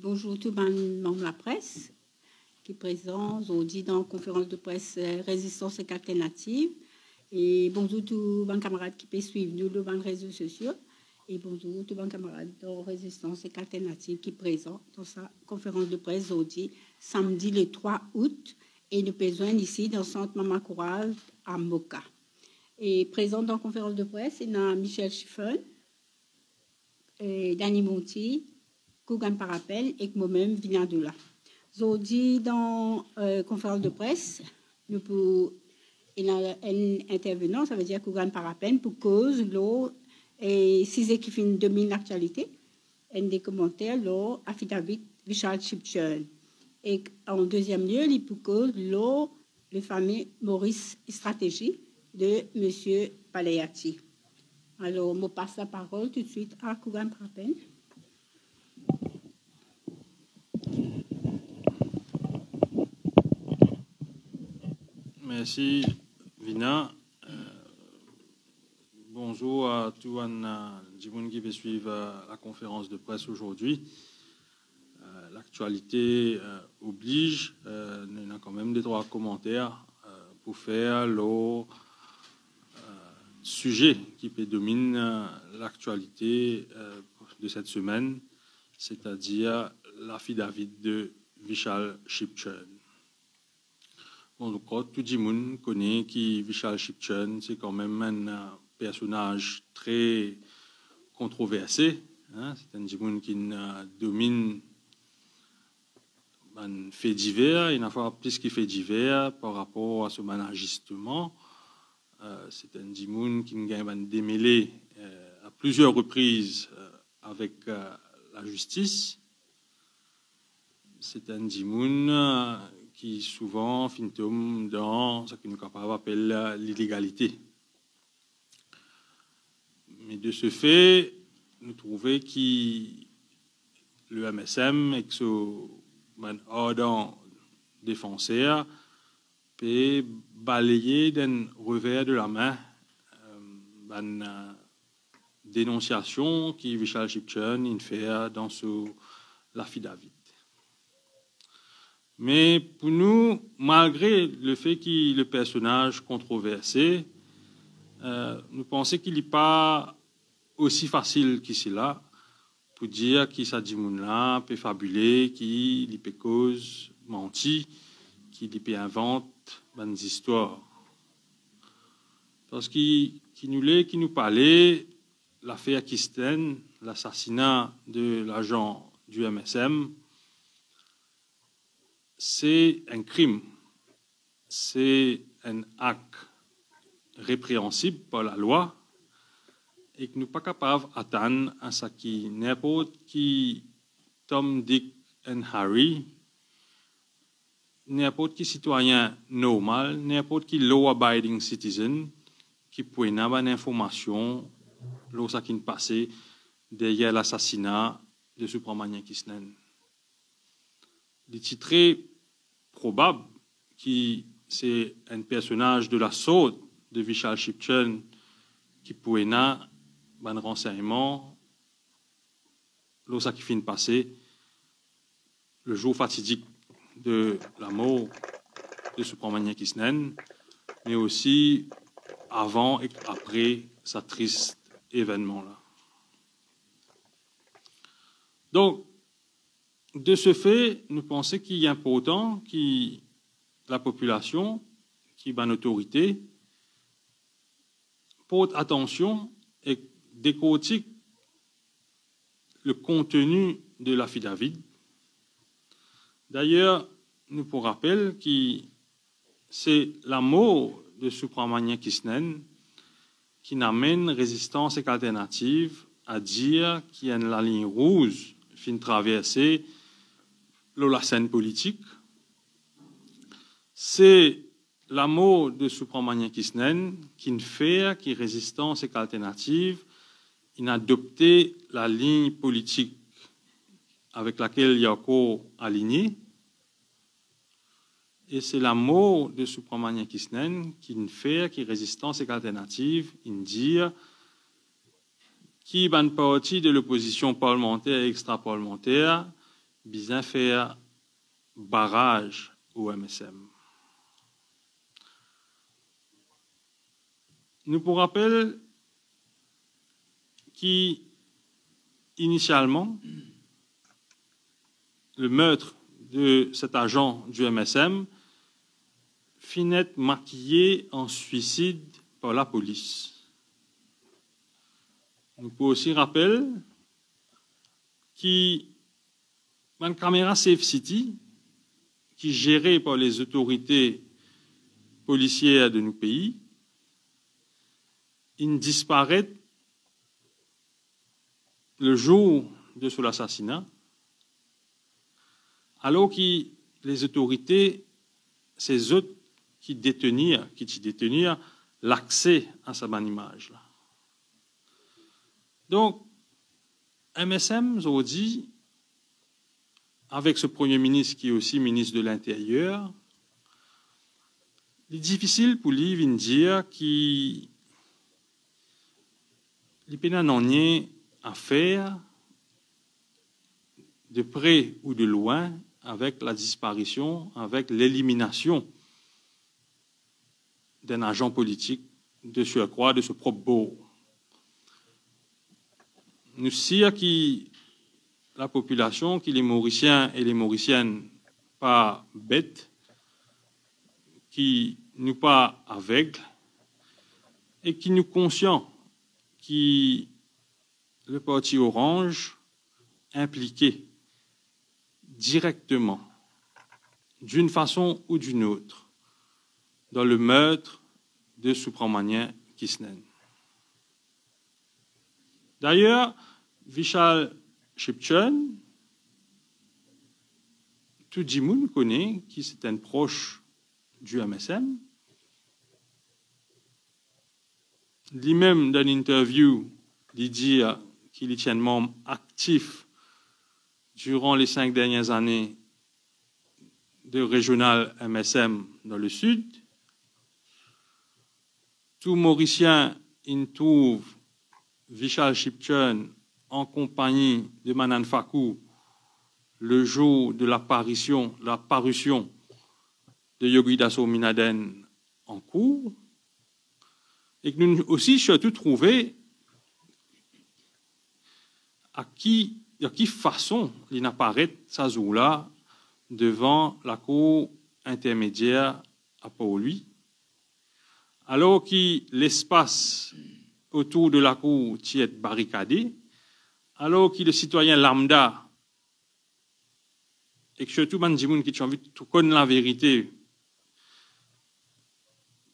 Bonjour tout le monde de la presse qui est présent aujourd'hui dans la conférence de presse Résistance et alternative. Et bonjour tous les camarades qui peuvent suivre nous dans les réseaux sociaux. Et bonjour tous les camarades de Résistance et alternative qui sont présents dans sa conférence de presse aujourd'hui, samedi le 3 août. Et nous besoin ici dans le centre Maman Courage à Moka. Et présent dans la conférence de presse, il y a Michel Chiffon, Dani Monti, Kougan Parapel et moi-même, Vivian Doula. Aujourd'hui, dans la conférence de presse, il y a un intervenant, ça veut dire Kougan Parapel, pour cause l'eau et si qui finit domine l'actualité, et des commentaires l'eau affidavit Richard Shipchurn. Et en deuxième lieu, il pour cause l'eau le fameux Maurice Stratégie de M. Palayati. Alors, je passe la parole tout de suite à Kougan Parapel. Merci, Vina. Bonjour à tous les qui veulent suivre la conférence de presse aujourd'hui. L'actualité oblige. On a quand même des trois commentaires pour faire le sujet qui domine l'actualité de cette semaine, c'est-à-dire l'affidavit de Vishal Shipchurn. Bon, tout le monde connaît que Vishal Shipchurn, c'est quand même un personnage très controversé. Hein? C'est un monde qui domine un fait divers, il n'y a pas plus qu'il fait divers par rapport à ce management. C'est un monde qui a démêlé à plusieurs reprises avec la justice. C'est un monde qui souvent finit dans ce que nous appelons l'illégalité. Mais de ce fait, nous trouvons que le MSM et que ce ordre défenseur peut balayer d'un revers de la main une dénonciation que Vishal Shipchurn fait dans l'affidavit. Mais pour nous, malgré le fait qu'il est le personnage controversé, nous pensons qu'il n'est pas aussi facile qu'ici là pour dire qu'il s'agit là peut fabuler, qu'il peut cause mentir, qu'il peut inventer des histoires. Parce qu'il nous parlait l'affaire Kisten, l'assassinat de l'agent du MSM, c'est un crime, c'est un acte répréhensible par la loi et que nous ne sommes pas capables d'atteindre à ce qui n'importe qui Tom, Dick et Harry, n'importe qui citoyen normal, n'importe qui law-abiding citizen qui peut avoir une information lorsqu'il est passé derrière l'assassinat de Subramanian Krishnan. Il est très probable que c'est un personnage de la sorte de Vishal Shipchurn qui pourrait avoir un renseignement lorsqu'il finit passé le jour fatidique de la mort de Subramanian Krishnan, mais aussi avant et après ce triste événement-là. Donc, de ce fait, nous pensons qu'il est important que la population, qui est une autorité, porte attention et décortique le contenu de l'affidavit. D'ailleurs, nous pour rappel que c'est la mort de Subramanian Krishnan qui n'amène résistance et alternative à dire qu'il y a la ligne rouge fin traversée la scène politique. C'est la mort de Subramanian Krishnan qui fait que résistance et alternative il a adopté la ligne politique avec laquelle il y a encore aligné. Et c'est la mort de Subramanian Krishnan qui fait que résistance et alternative il dit qui est une partie de l'opposition parlementaire et extra-parlementaire bien faire barrage au MSM. Nous pour rappel qu'initialement, le meurtre de cet agent du MSM finit maquillé en suicide par la police. Nous pouvons aussi rappeler qu'une caméra Safe City, qui est gérée par les autorités policières de nos pays, il disparaît le jour de son assassinat, alors que les autorités, ces autres qui détenaient l'accès à sa bonne image. Donc, MSM, aujourd'hui, avec ce Premier ministre qui est aussi ministre de l'Intérieur, il est difficile pour lui de dire qu'il n'a rien à faire de près ou de loin avec la disparition, avec l'élimination d'un agent politique de surcroît de ce propre beau. Nous savons que la population, que les Mauriciens et les Mauriciennes, pas bêtes, qui nous pas aveugles, et qui nous conscients que le Parti Orange impliqué directement, d'une façon ou d'une autre, dans le meurtre de Subramanian Kisnen. D'ailleurs, Vishal Shipchand, tout le monde connaît qui c'est un proche du MSM. Lui-même, dans une interview, il dit qu'il est un membre actif durant les 5 dernières années de régional MSM dans le sud. Tout Mauricien, il trouve Vishal Shipchand en compagnie de Manan Fakou le jour de la parution de Yogidas Ominaden en cours, et que nous aussi surtout trouvé de quelle façon il apparaît ça jour-là devant la cour intermédiaire à Pau-lui, alors que l'espace autour de la cour est barricadé, alors que le citoyen lambda, et que surtout les gens qui ont envie de connaître la vérité,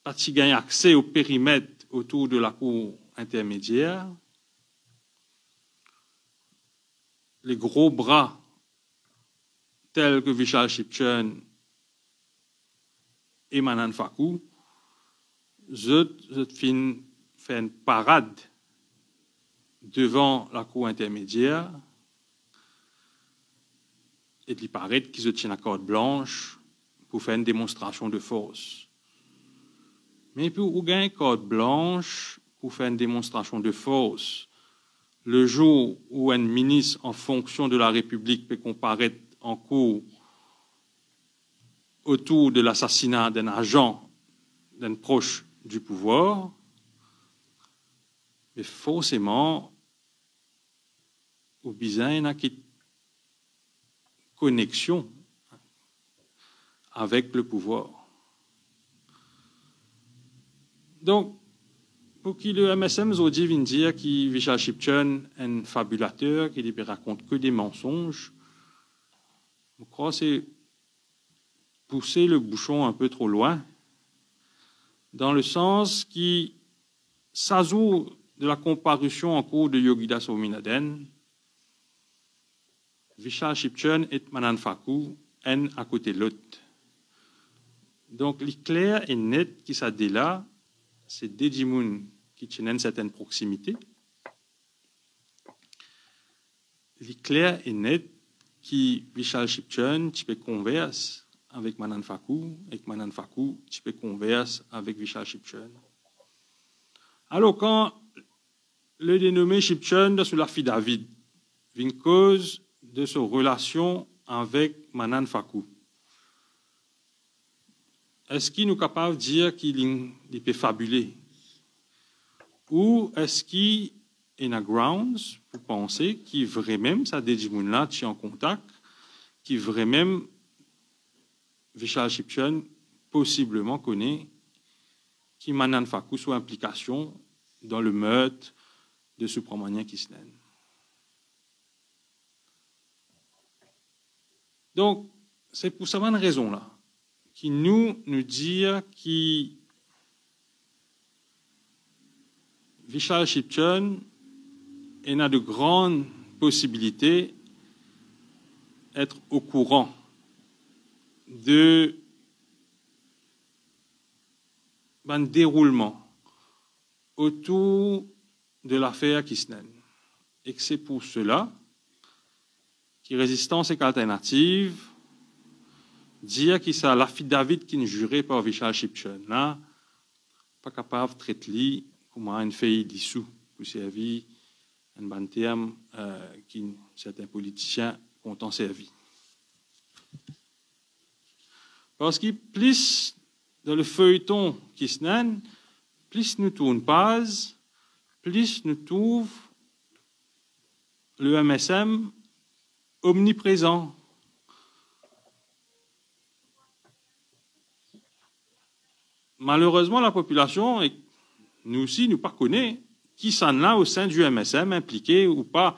pas de gagner accès au périmètre autour de la cour intermédiaire, les gros bras tels que Vishal Shipchand et Manan Fakou, fait une parade devant la cour intermédiaire et il paraît qu'ils se tiennent à corde blanche pour faire une démonstration de force. Mais pour gagner corde blanche pour faire une démonstration de force, le jour où un ministre en fonction de la République peut comparaître en cour autour de l'assassinat d'un agent, d'un proche du pouvoir, mais forcément, au besoin, il y a une connexion avec le pouvoir. Donc, pour qui le MSM aujourd'hui vient dire que Vishal Shipchand est un fabulateur, qu'il ne raconte que des mensonges, je crois que c'est pousser le bouchon un peu trop loin, dans le sens qui s'ajoute de la comparution en cours de Yogidas Ominaden, Vishal Shipchand et Manan Fakou, un à côté de l'autre. Donc, il est clair et net qui ça dit là, c'est des gens qui tiennent une certaine proximité. Il est clair et net que Vishal Shipchand, tu peux converser avec Manan Fakou, et que Manan Fakou, tu peux converser avec Vishal Shipchand. Alors, quand le dénommé Shipchand sur la fille David, une cause de sa relation avec Manan Fakou. Est-ce qu'il nous capable de dire qu'il peut fabuler? Ou est-ce qu'il y a grounds pour penser qu'il vraiment, ça dit là, tu es en contact, qu'il vraiment, Vishal Shipchun possiblement connaît qui Manan Fakou soit implication dans le meurtre de Subramanian Kisnen. Donc, c'est pour cette raison-là qui nous dit que Vishal Shipchun a de grandes possibilités d'être au courant de un déroulement autour de l'affaire Kisnen. Et que c'est pour cela que Résistance et Alternative dire que c'est l'affidavit qui est juré par Vishal Shipchun, là, pas capable de traiter comme une fille dissous, pour servir un bon terme qui certains politiciens ont en servi. Parce que plus dans le feuilleton Kisnen, plus nous tournons pas, plus nous trouvons le MSM omniprésent. Malheureusement, la population, et nous aussi, nous ne connaissons pas qui s'en a au sein du MSM impliqué ou pas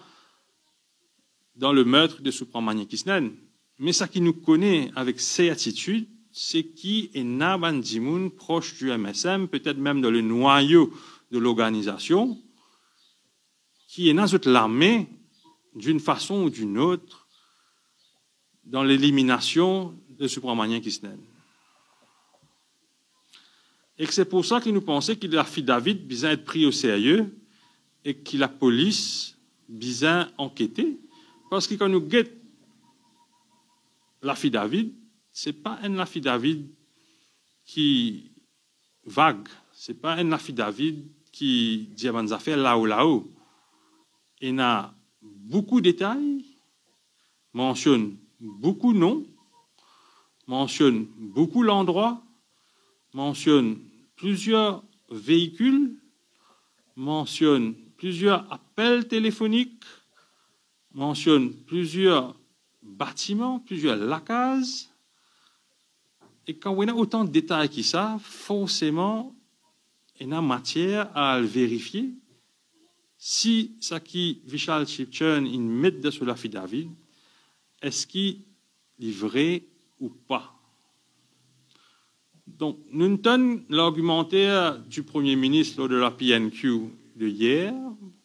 dans le meurtre de Subramanian Kisnen. Mais ce qui nous connaît avec ces attitudes, c'est qui est Nabandimoun proche du MSM, peut-être même dans le noyau de l'organisation, qui est dans l'armée d'une façon ou d'une autre dans l'élimination de Subramanian Kisnen. Et que c'est pour ça que nous pensons que l'affidavit besoin être pris au sérieux et que la police besoin enquêter. Parce que quand nous guettons l'affidavit, ce n'est pas un affidavit qui vague, ce n'est pas un affidavit qui dit des affaires là-haut. Il y a beaucoup de détails, mentionne beaucoup de noms, mentionne beaucoup l'endroit, mentionne plusieurs véhicules, mentionne plusieurs appels téléphoniques, mentionne plusieurs bâtiments, plusieurs lacases. Et quand on a autant de détails que ça, forcément, il y a matière à le vérifier. Si ce qui Vishal Shipchun met sur l'affidavit, est-ce qu'il est vrai ou pas? Donc, nous tenons l'argumentaire du Premier ministre lors de la PNQ de hier,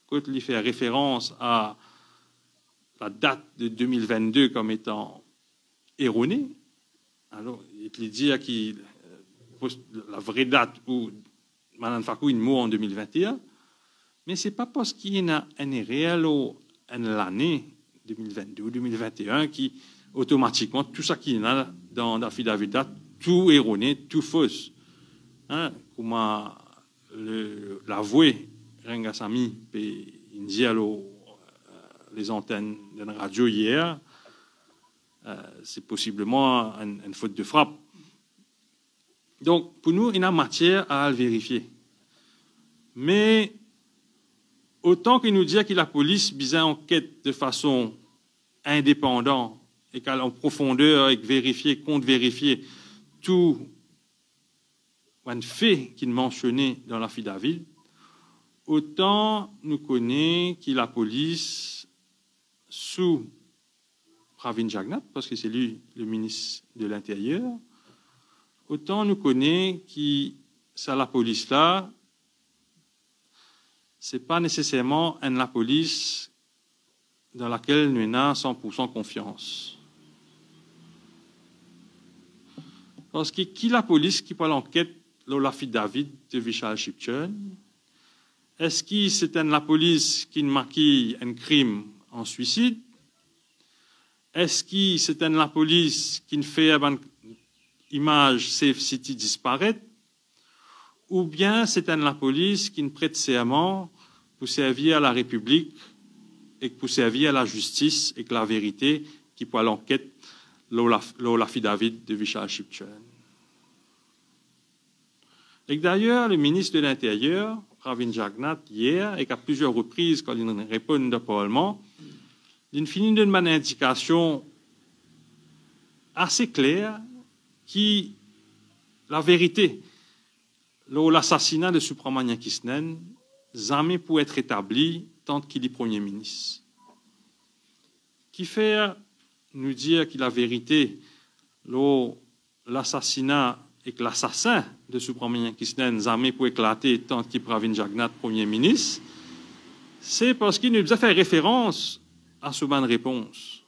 quand il fait référence à la date de 2022 comme étant erronée. Alors, il dit que la vraie date où Manan Fakou est mort en 2021, mais ce n'est pas parce qu'il y a un réel ou l'année 2022 ou 2021 qui automatiquement, tout ça qui est a dans l'affidavit date, tout erroné, tout fausse. Hein? Comme l'avoué, Rengasami, il dit les antennes de la radio hier, c'est possiblement une faute de frappe. Donc, pour nous, il y a matière à le vérifier. Mais, autant qu'il nous dit que la police bien enquête de façon indépendante et qu'en profondeur, avec vérifier, contre-vérifier, tout un fait qu'il mentionnait dans l'affidavit, autant nous connaissons que la police, sous Pravin Jagnat, parce que c'est lui le ministre de l'Intérieur, autant nous connaissons que ça, la police-là, ce n'est pas nécessairement la police dans laquelle nous avons 100% confiance. Parce que qui la police qui fait l'enquête dans l'affidavit de Vishal Shipchun? Est-ce que c'est la police qui maquille un crime en suicide? Est-ce que c'est la police qui fait une image Safe City disparaître? Ou bien c'est la police qui prête serment pour servir à la République et pour servir à la justice et que la vérité qui pour l'enquête l'affidavit de Vishal Shipchurn. Et d'ailleurs, le ministre de l'Intérieur, Pravin Jagnnath, hier, et qu'à plusieurs reprises, quand il répond au Parlement, il finit d'une indication assez claire qui, la vérité, l'assassinat de Subramanian Kisnen, jamais pour être établi tant qu'il est Premier ministre. Qui fait nous dire que la vérité, l'assassinat et que l'assassin de Subramanian Kisnen jamais pour éclater tant qu'il Pravin Jagnnath Premier ministre, c'est parce qu'il nous a fait référence à ce bonne réponse.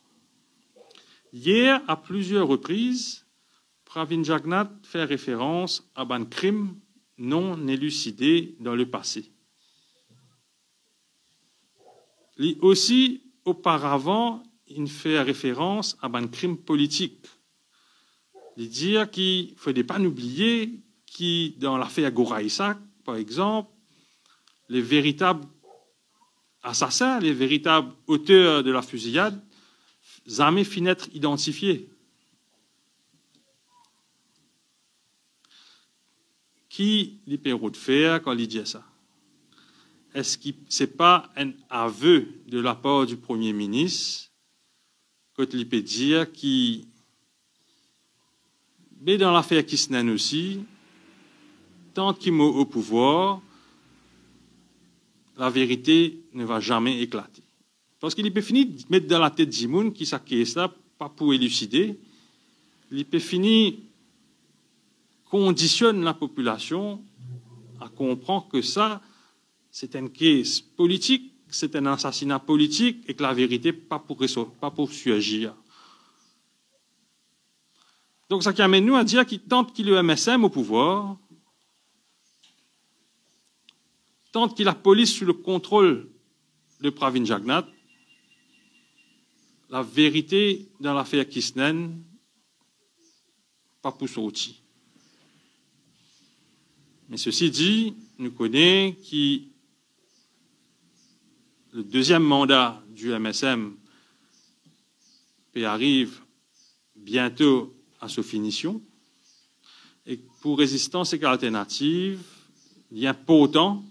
Hier, à plusieurs reprises, Pravin Jagnnath fait référence à un crime non élucidé dans le passé. Lui aussi, auparavant, il fait référence à un crime politique. Il dit qu'il ne faut pas oublier que dans l'affaire Gora Isaac, par exemple, les véritables assassins, les véritables auteurs de la fusillade, jamais finissent d'être identifiés. Qui les perros de faire quand il dit ça? Est-ce que ce n'est pas un aveu de la part du Premier ministre quand il peut dire qu'il, mais dans l'affaire Kisnen aussi, tant qu'il est au pouvoir, la vérité ne va jamais éclater. Parce qu'il peut finir de mettre dans la tête d'Imoun qui s'acquiesce là, pas pour élucider, il peut finir conditionne la population à comprendre que ça, c'est une case politique, c'est un assassinat politique et que la vérité pas pour surgir. Donc ça qui amène nous à dire qu'il tente qu'il le MSM au pouvoir, tente qu'il la police sous le contrôle de Pravin Jagnnath, la vérité dans l'affaire Kisnen, pas pour sortir. Mais ceci dit, nous connaissons que le deuxième mandat du MSM arrive bientôt à sa finition. Et pour Résistance et Alternative, il y a important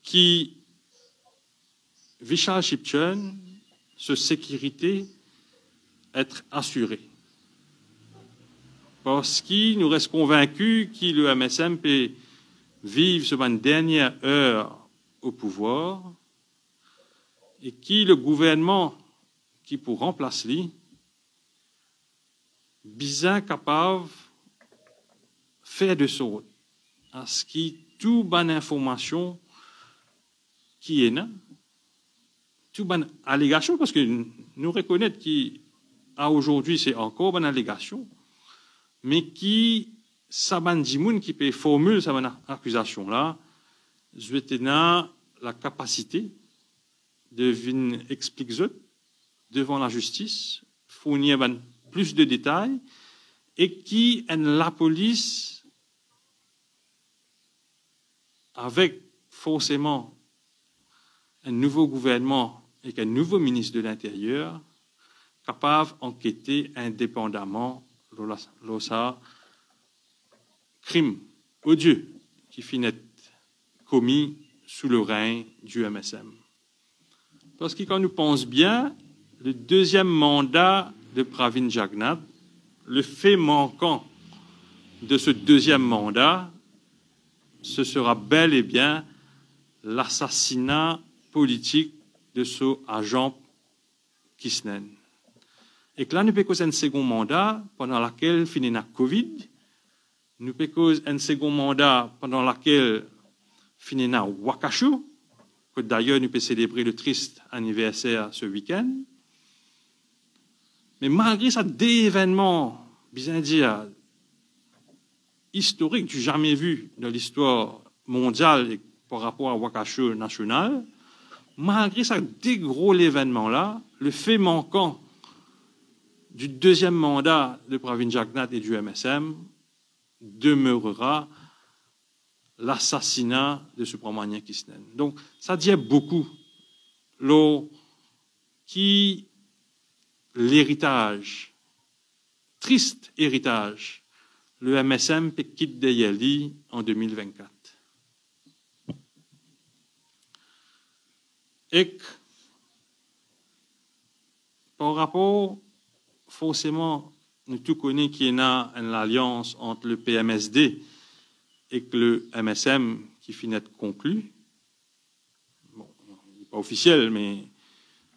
que Vishal Shipchurn, sa sécurité, être assurée. Parce qu'il nous reste convaincus que le MSM peut vivre sur une dernière heure au pouvoir et que le gouvernement qui pour remplacer lui, bien capable de faire de sorte à ce que toute bonne information qui est là, toute bonne allégation, parce que nous reconnaissons qu'à aujourd'hui c'est encore une allégation, mais qui, Saban Dimoun, qui peut formuler cette accusation-là, a la capacité de venir expliquer devant la justice, fournir plus de détails, et qui, la police, avec forcément un nouveau gouvernement et un nouveau ministre de l'Intérieur, capable d'enquêter indépendamment lorsqu'un crime odieux qui finit commis sous le règne du MSM. Parce que quand nous pensons bien, le deuxième mandat de Pravin Jagnnath, le fait manquant de ce deuxième mandat, ce sera bel et bien l'assassinat politique de ce agent Kisnen. Et que là, nous avons un second mandat pendant lequel finit la Covid. Nous avons un second mandat pendant lequel finit la Wakashu, que d'ailleurs nous pouvons célébrer le triste anniversaire ce week-end. Mais malgré ça, des événements, bien dire, historiques du jamais vu dans l'histoire mondiale et par rapport à Wakashu national, malgré ça, des gros événements-là, le fait manquant du deuxième mandat de Pravin Jagnnath et du MSM demeurera l'assassinat de Subramanian Kisnen. Donc, ça dit beaucoup. Qui l'héritage, triste héritage, le MSM quitte Deyeli en 2024. Et par rapport, forcément, nous tous connaissons qu'il y a une alliance entre le PMSD et le MSM qui finit d'être conclu. Bon, pas officiel, mais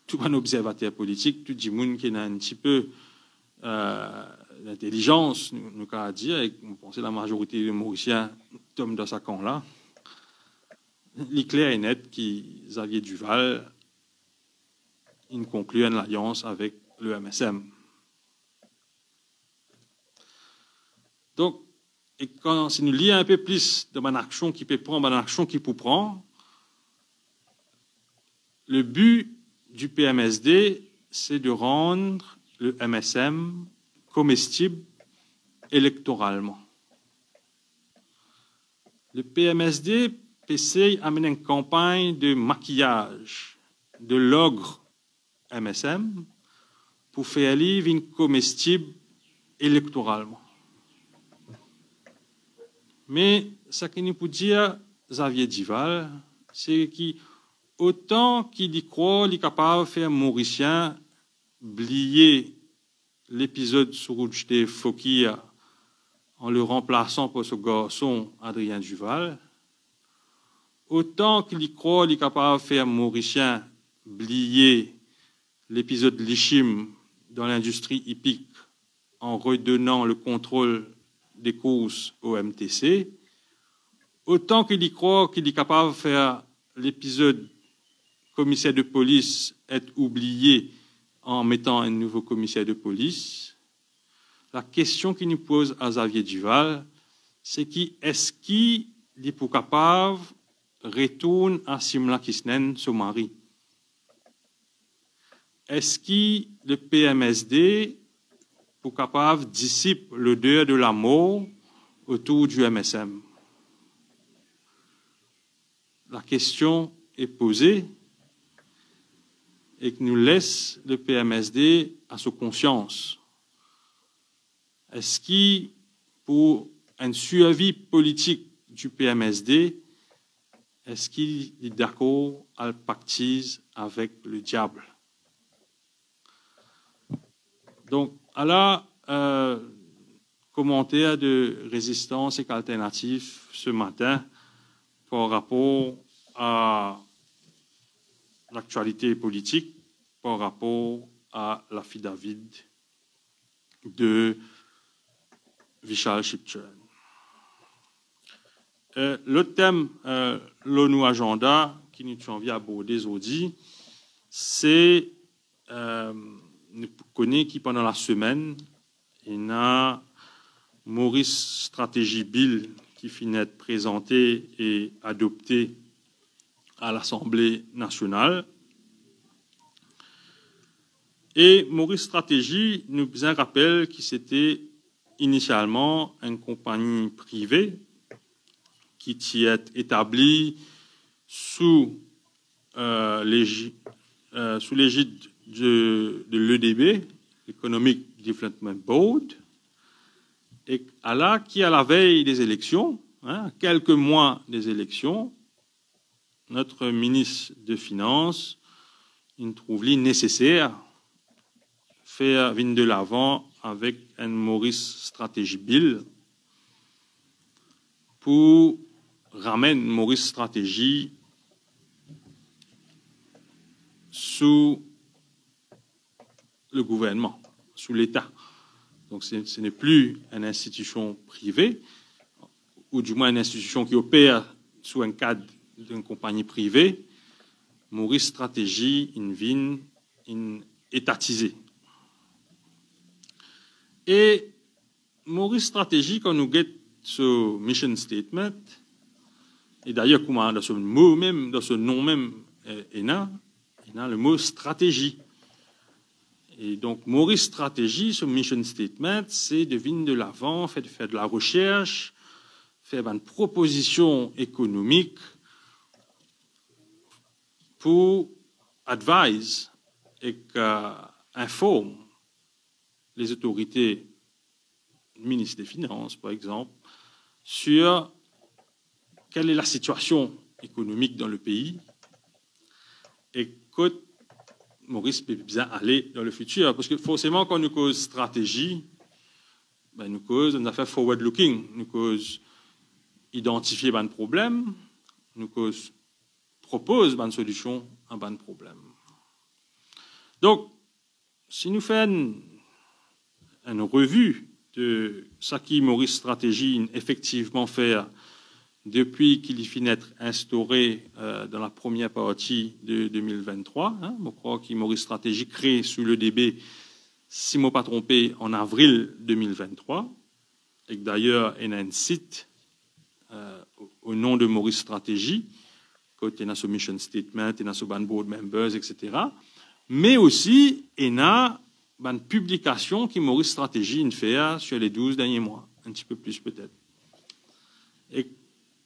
tout un observateur politique, tout le monde qui a un petit peu d'intelligence, nous qu'à dire, et on pense que la majorité des Mauriciens tombent dans ce camp-là. Il est clair et net que Xavier Duval il conclut une alliance avec le MSM. Donc, et quand, si nous lisons un peu plus de mon action qui peut prendre, mon action qui peut prendre, le but du PMSD, c'est de rendre le MSM comestible électoralement. Le PMSD essaie d'amener une campagne de maquillage de l'ogre MSM pour faire vivre une comestible électoralement. Mais ce que nous peut dire Xavier Duval, c'est qu'autant qu'il y croit, il est capable de faire Mauricien oublier l'épisode sur Rouge Fokia en le remplaçant par ce garçon Adrien Duval, autant qu'il y croit, il est capable de faire Mauricien oublier l'épisode Lichim dans l'industrie hippique en redonnant le contrôle des courses au MTC, autant qu'il y croit qu'il est capable de faire l'épisode commissaire de police être oublié en mettant un nouveau commissaire de police. La question qu'il nous pose à Xavier Duval, c'est est-ce qu'il est pour capable de retourner à Simla Kisnen, son mari? Est-ce que le PMSD pour capable de dissiper l'odeur de la mort autour du MSM? La question est posée et que nous laisse le PMSD à sa conscience. Est-ce que pour un survie politique du PMSD, est-ce qu'il est d'accord à le pactise avec le diable? Donc, à la commentaire de résistance et alternative ce matin par rapport à l'actualité politique, par rapport à l'affidavit de Vishal Shipchurn. L'autre thème, l'ONU Agenda, qui nous a envie d'aborder aujourd'hui, c'est nous connaissons qui pendant la semaine, il y a Maurice Stratégie Bill qui finit d'être présenté et adopté à l'Assemblée nationale. Et Maurice Stratégie nous rappelle que c'était initialement une compagnie privée qui est établie sous l'égide de l'EDB, Economic Development Board, et qui, à la veille des élections, quelques mois des élections, notre ministre de Finances, il trouve nécessaire faire venir de l'avant avec un Maurice Stratégie Bill pour ramener Maurice Stratégie sous le gouvernement, sous l'État. Donc ce n'est plus une institution privée, ou du moins une institution qui opère sous un cadre d'une compagnie privée. Maurice Stratégie, une étatisée. Et Maurice Stratégie, quand nous guette ce mission statement, et d'ailleurs, dans ce mot même, dans ce nom même, il y a le mot stratégie. Et donc, Maurice Stratégie, ce mission statement, c'est de venir de l'avant, faire de la recherche, faire une proposition économique pour advise et informer les autorités, le ministre des Finances, par exemple, sur quelle est la situation économique dans le pays et que Maurice peut bien aller dans le futur. Parce que forcément, quand nous cause stratégie, ben, nous cause une affaire forward-looking, nous cause identifier un problème, nous cause propose une solution à un problème. Donc, si nous faisons une revue de ce qui Maurice Stratégie effectivement fait depuis qu'il finit d'être instauré dans la première partie de 2023, je crois que Maurice Stratégie créé sous le DB, si je ne me pas trompé, en avril 2023, et d'ailleurs il y a un site au nom de Maurice Stratégie, côté dans son mission statement, dans son board members, etc. Mais aussi, il y a une publication qui Maurice Stratégie fait sur les 12 derniers mois, un petit peu plus peut-être. Et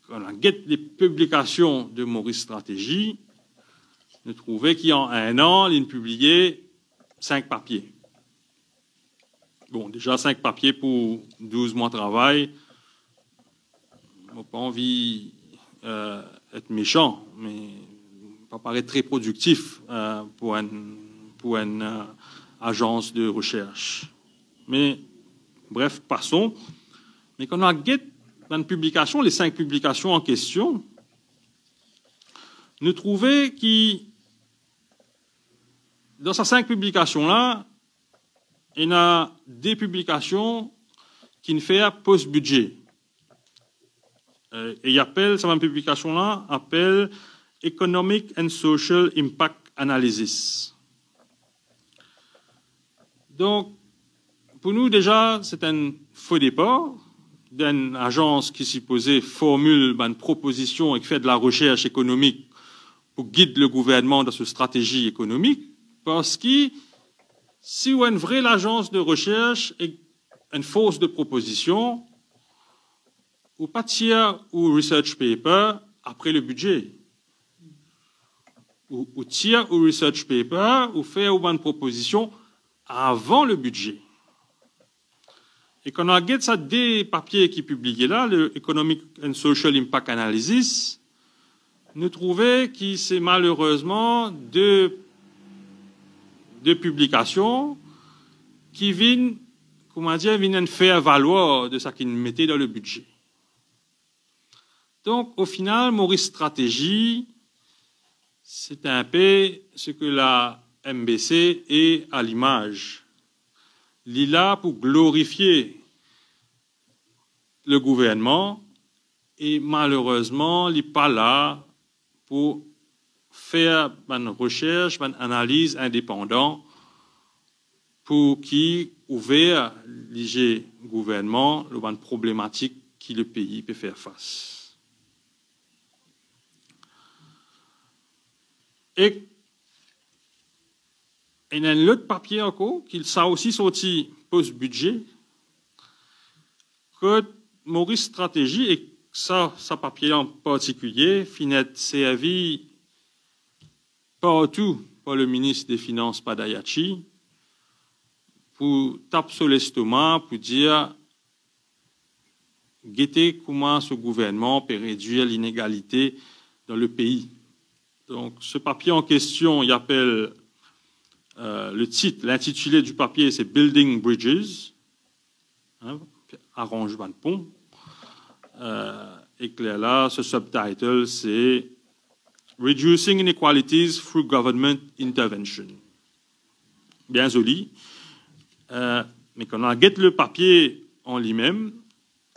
quand on regarde les publications de Maurice Stratégie, nous trouvons qu'en un an, il a publié 5 papiers. Bon, déjà 5 papiers pour 12 mois de travail. Je n'ai pas envie d'être méchant, mais ça paraît très productif pour une agence de recherche. Mais bref, passons. Mais quand on regarde dans une publication, les 5 publications en question, nous trouvons que dans ces 5 publications-là, il y a des publications qui ne font post-budget. Et il appelle, cette publication-là, appelle Economic and Social Impact Analysis. Donc, pour nous, déjà, c'est un faux départ d'une agence qui supposée formule une proposition et qui fait de la recherche économique pour guider le gouvernement dans sa stratégie économique, parce que si on a une vraie agence de recherche et une force de proposition, ou pas tiers ou research paper après le budget. Ou tiers ou research paper ou faire une proposition avant le budget. Et quand on regarde ça des papiers qui publiés là, le Economic and Social Impact Analysis, nous trouvons que c'est malheureusement deux publications qui viennent, comment dire, viennent faire valoir de ce qu'ils mettaient dans le budget. Donc, au final, Maurice Stratégie, c'est un peu ce que la MBC est à l'image. Il est là pour glorifier le gouvernement et malheureusement, il n'est pas là pour faire une recherche, une analyse indépendante pour qui ouvert le gouvernement, une problématique que le pays peut faire face. Et il y a un autre papier encore, qui a aussi sorti post-budget, que Maurice Stratégie, et ça papier en particulier, finit servi partout par le ministre des Finances, Padayachi, pour taper sur l'estomac, pour dire guetter comment ce gouvernement peut réduire l'inégalité dans le pays. Donc, ce papier en question, il appelle le titre, l'intitulé du papier, c'est Building Bridges, arrangement de pont. Et là, ce subtitle, c'est Reducing Inequalities Through Government Intervention. Bien joli. Mais quand on regarde le papier en lui-même,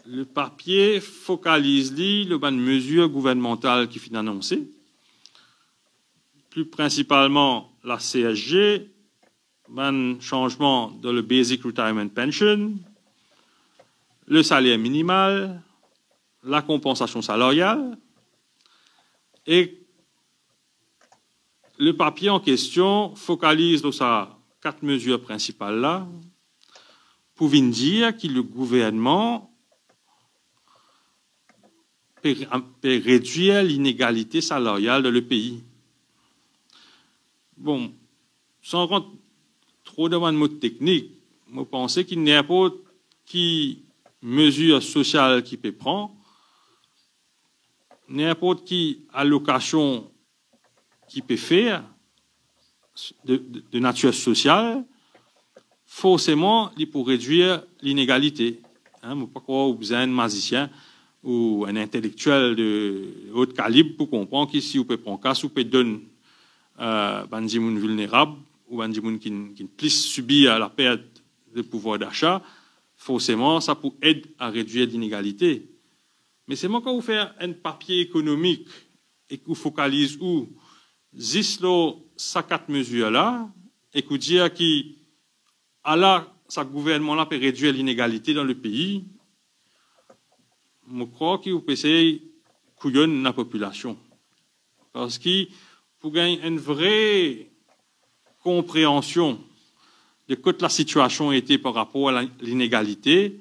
le papier focalise les mesures gouvernementales qui sont annoncées. Plus principalement la CSG, un changement dans le Basic Retirement Pension, le salaire minimal, la compensation salariale, et le papier en question focalise sur ces 4 mesures principales-là pour dire que le gouvernement peut réduire l'inégalité salariale dans le pays. Bon, sans rentrer trop dans le mot technique, je pense qu'il n'y a pas qui mesure sociale qui peut prendre, n'importe qui allocation qui peut faire de nature sociale, forcément, il pour réduire l'inégalité. Je ne sais pas quoi, vous avez un magicien ou un intellectuel de haut calibre pour comprendre qu'ici, vous pouvez prendre casse, vous pouvez donner des gens vulnérables ou des gens qui plus subir la perte de pouvoir d'achat, forcément, ça peut aider à réduire l'inégalité. Mais c'est moi quand vous faites un papier économique et que vous focalisez où juste ces 4 mesures-là et que vous dites que ce gouvernement-là peut réduire l'inégalité dans le pays, je crois que vous pouvez essayer de couillonner la population. Parce que pour gagner une vraie compréhension de toute la situation était par rapport à l'inégalité,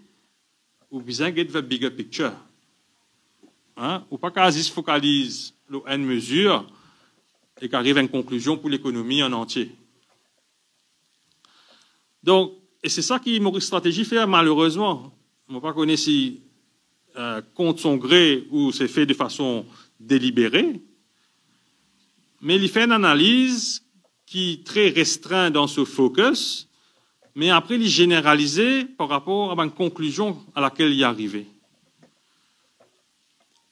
vous besoin de the bigger picture. Ou pas qu'à se focalise sur une mesure et qu'arrive à une conclusion pour l'économie en entier. Donc, et c'est ça que Maurice Stratégie fait malheureusement. On ne pas connaître si contre son gré ou c'est fait de façon délibérée, mais il fait une analyse qui est très restreinte dans ce focus, mais après il est généralisé par rapport à une conclusion à laquelle il est arrivé.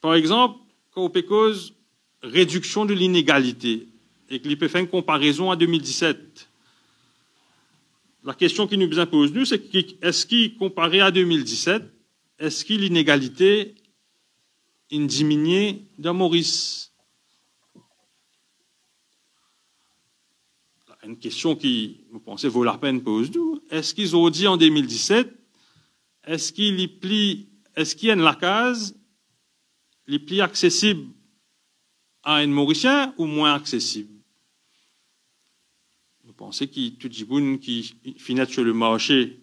Par exemple, quand on cause réduction de l'inégalité et qu'il peut faire une comparaison à 2017, la question qui nous impose, nous, c'est est-ce qu'il, comparé à 2017, est-ce que l'inégalité a diminué dans Maurice? Une question qui, vous pensez, vaut la peine de poser. Est-ce qu'ils ont dit en 2017, est-ce qu'il y a une case les plus accessibles à un Mauricien ou moins accessible? Vous pensez que tout le monde qui finit sur le marché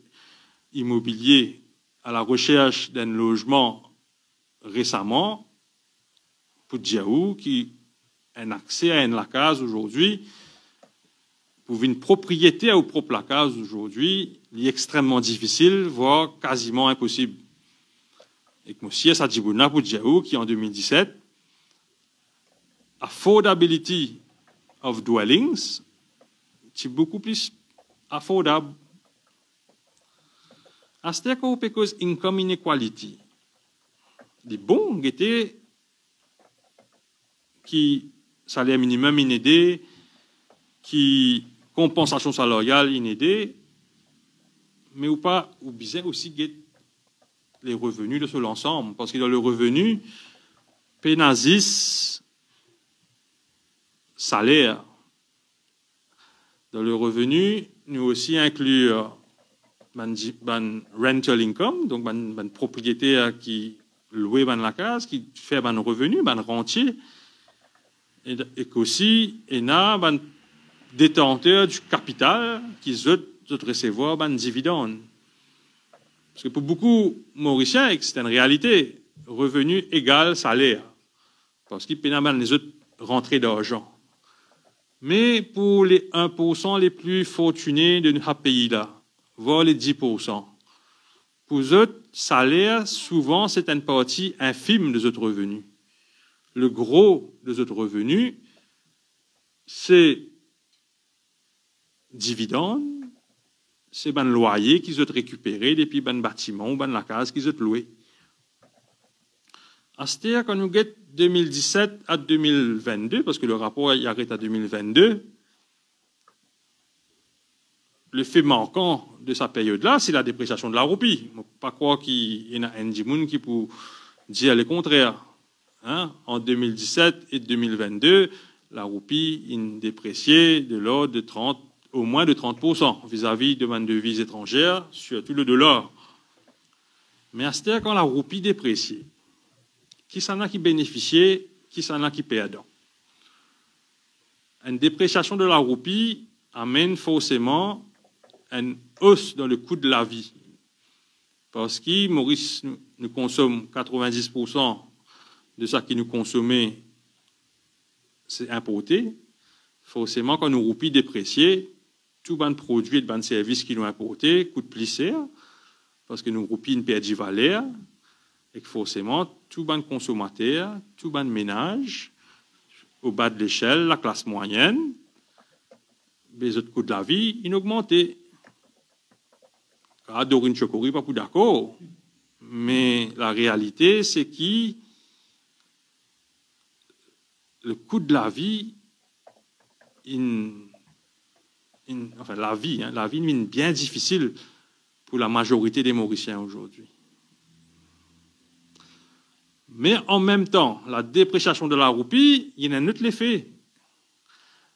immobilier à la recherche d'un logement récemment, pour dire qui a un accès à une case aujourd'hui, pour une propriété ou propre la case aujourd'hui, il est extrêmement difficile, voire quasiment impossible. Et que monsieur Sadjibouna pour dire qui en 2017, affordability of dwellings, c'est beaucoup plus affordable. À ce qu'on peut cause income inequality. Les bons étaient qui salaire minimum inédé, qui compensation salariale inédée, mais ou pas, ou bien aussi les revenus de l'ensemble, parce que dans le revenu, pénazis salaire. Dans le revenu, nous aussi inclure rental income, donc une propriétaire qui loue la case, qui fait un revenu, un rentier, et qu'aussi, il y a un détenteur du capital qui veut recevoir un dividende. Parce que pour beaucoup de Mauriciens, c'est une réalité, revenu égal salaire, parce qu'ils paient les autres rentrées d'argent. Mais pour les 1% les plus fortunés de notre pays-là, voire les 10%, pour eux, salaire, souvent, c'est une partie infime de notre revenu. Le gros de notre revenu, c'est dividendes, c'est un loyer qu'ils ont récupéré depuis un bâtiment ou la case qu'ils ont loué. C'est-à-dire quand nous guettons 2017 à 2022, parce que le rapport il arrête à 2022, le fait manquant de sa période-là, c'est la dépréciation de la roupie. Je ne peux pas croire qu'il y en a un djimoun qui peut dire le contraire. En 2017 et 2022, la roupie est dépréciée de l'ordre de au moins de 30% vis-à-vis de une devise étrangère, surtout le dollar. Mais c'est-à-dire quand la roupie dépréciée, qui s'en a qui bénéficiait, qui s'en a qui perdant. Une dépréciation de la roupie amène forcément une hausse dans le coût de la vie. Parce que Maurice nous consomme 90% de ce qui nous consommait, c'est importé. Forcément, quand nous roupie dépréciée, tout ban produit et ban service qui nous importé coûte plus cher, parce que nous roupies une perte de valeur, et que forcément, tout ban consommateur, tout ban ménage, au bas de l'échelle, la classe moyenne, les autres coûts de la vie, ils ont augmenté. Dorine Chokori, pas pour d'accord. Mais la réalité, c'est que le coût de la vie, enfin la vie est bien difficile pour la majorité des Mauriciens aujourd'hui. Mais en même temps, la dépréciation de la roupie, il y a un autre effet.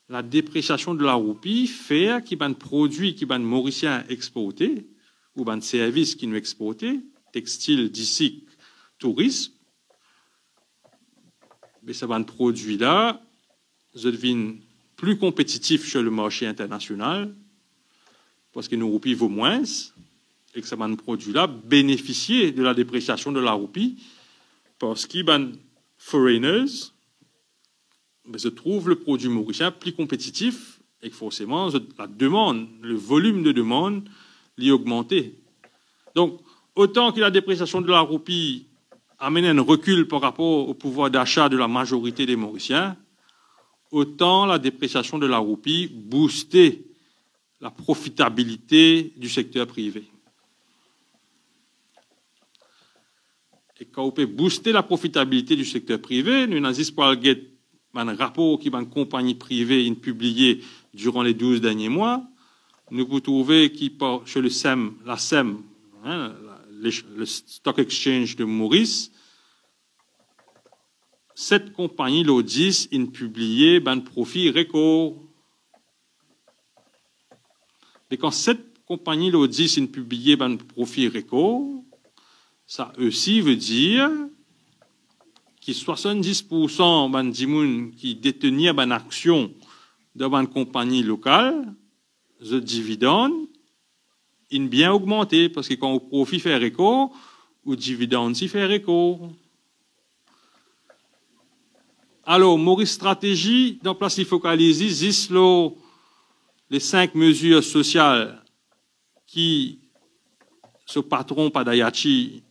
La dépréciation de la roupie fait qu'il y a un produit qui est un Mauricien exporté, ou un service qui nous exporté, textile, d'ici, tourisme, mais ça va un produit là, je deviens plus compétitif sur le marché international, parce que nos roupies vaut moins, et que ça va un produit là bénéficier de la dépréciation de la roupie, parce qu'il y a des foreigners, mais je trouve le produit mauricien plus compétitif et que forcément la demande, le volume de demande, l'y augmenté. Donc, autant que la dépréciation de la roupie amène un recul par rapport au pouvoir d'achat de la majorité des Mauriciens, autant la dépréciation de la roupie boostait la profitabilité du secteur privé. Et quand on peut booster la profitabilité du secteur privé, nous n'avons pas un rapport qui va une compagnie privée publié durant les 12 derniers mois. Nous pouvons trouver chez le SEM, la SEM, hein, le Stock Exchange de Maurice, cette compagnie, l'O10, publié un profit record. Et quand cette compagnie, l'O10, publié un profit record, ça aussi veut dire que 70% des gens qui détenaient une action dans une compagnie locale, le dividende, il bien augmenté, parce que quand le profit fait record, le dividende aussi fait record. Alors, Maurice Stratégie, dans place focalisée, existe les 5 mesures sociales qui, ce patron Padayachi,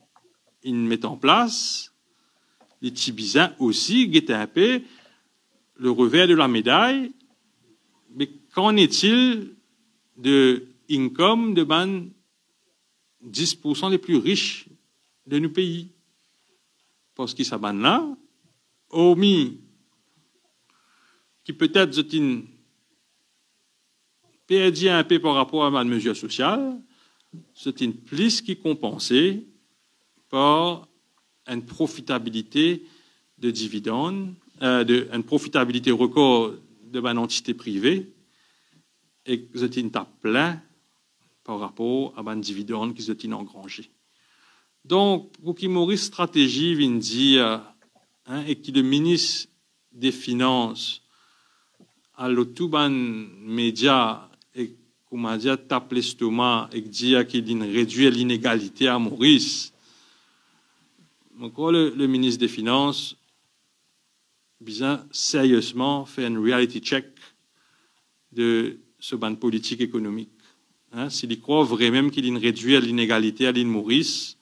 il met en place. Les Tibizins aussi, guettent un peu le revers de la médaille. Mais qu'en est-il de income de 10% les plus riches de nos pays? Parce qu'ils s'abanent là, hormis qui peut-être perdu un peu par rapport à ma mesure sociale, c'est une plus qui est compensée par une profitabilité de dividendes, une profitabilité record de une entité privée, et que c'est une tape plein par rapport à un dividende qui est engrangé. Donc, pour qui Maurice Stratégie vient dire, et qui le ministre des Finances à l'autoban média et comme a dit tape l'estomac et dire qu'il réduit l'inégalité à Maurice. Donc le ministre des Finances bien sérieusement fait un reality check de ce ban politique économique. S'il croit vraiment qu'il réduit l'inégalité à l'île Maurice,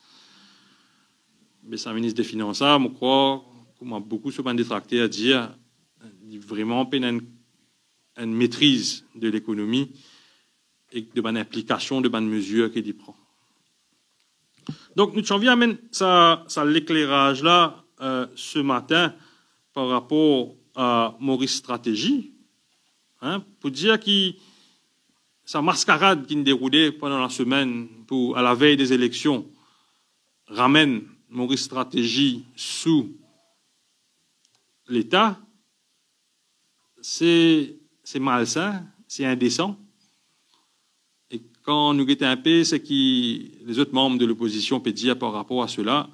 mais c'est un ministre des Finances, je crois, comme beaucoup se ban détractés à dire, il vraiment peine une maîtrise de l'économie et de bonne application de bonnes mesures qu'il y prend. Donc, nous sommes amène ça l'éclairage là ce matin par rapport à Maurice Stratégie, pour dire que sa mascarade qui nous déroulait pendant la semaine à la veille des élections ramène Maurice Stratégie sous l'État, c'est malsain, c'est indécent. Et quand nous guettons un peu, c'est que les autres membres de l'opposition peuvent dire par rapport à cela,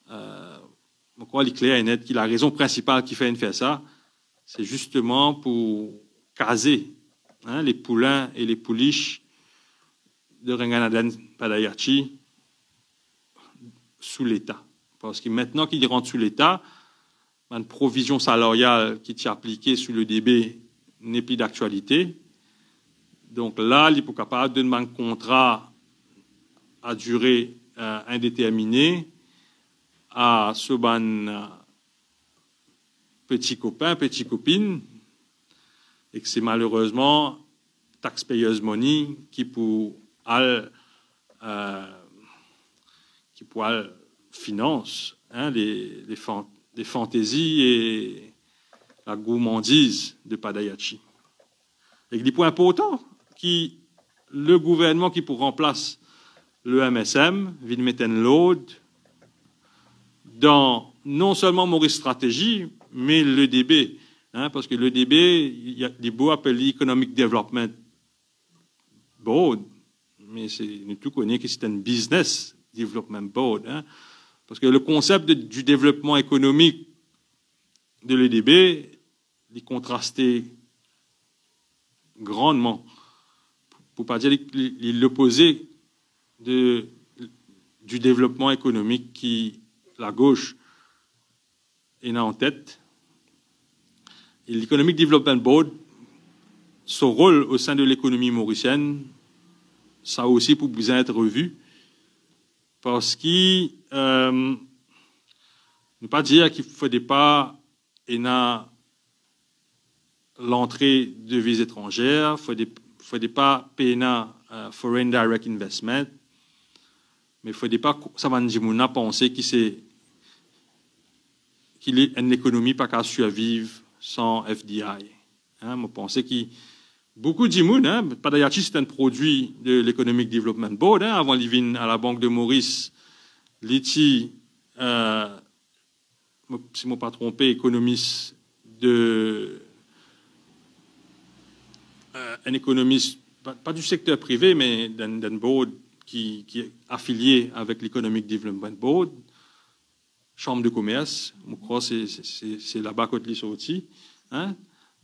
je crois qu'il est clair et net que la raison principale qui fait faire ça, c'est justement pour caser les poulains et les pouliches de Renganaden Padayachi sous l'État. Parce que maintenant qu'ils rentrent sous l'État, une provision salariale qui est appliquée sous le DB n'est plus d'actualité. Donc là, il est capable de demander un contrat à durée indéterminée à ce petit copain, petite copine, et que c'est malheureusement taxpayers money qui pour finance les fantaisies et la gourmandise de Padayachi. Et des points importants qui le gouvernement qui pour remplace le MSM, vient mettre un load dans non seulement Maurice Stratégie, mais l'EDB. Parce que l'EDB, il y a des beaux appelés Economic Development Board, mais nous tous connaissons que c'est un Business Development Board. Parce que le concept du développement économique de l'EDB est contrasté grandement, pour ne pas dire l'opposé du développement économique qui la gauche est en tête. Et l'Economic Development Board, son rôle au sein de l'économie mauricienne, ça aussi pour besoin être revu, parce qu'il ne pas dire qu'il ne faudrait pas l'entrée de devises étrangères, il ne faudrait pas payer foreign direct investment, mais il ne faudrait pas ça va nous penser qu'il est une économie pas qu'à survivre sans FDI. Je pense que beaucoup de gens, Padayachi c'est un produit de l'Economic Development Board, avant de venir à la Banque de Maurice, Liti, si je ne me pas trompé, économiste un économiste, pas du secteur privé, mais d'un board qui est affilié avec l'Economic Development Board, chambre de commerce, je crois que c'est là-bas qu'on est sorti.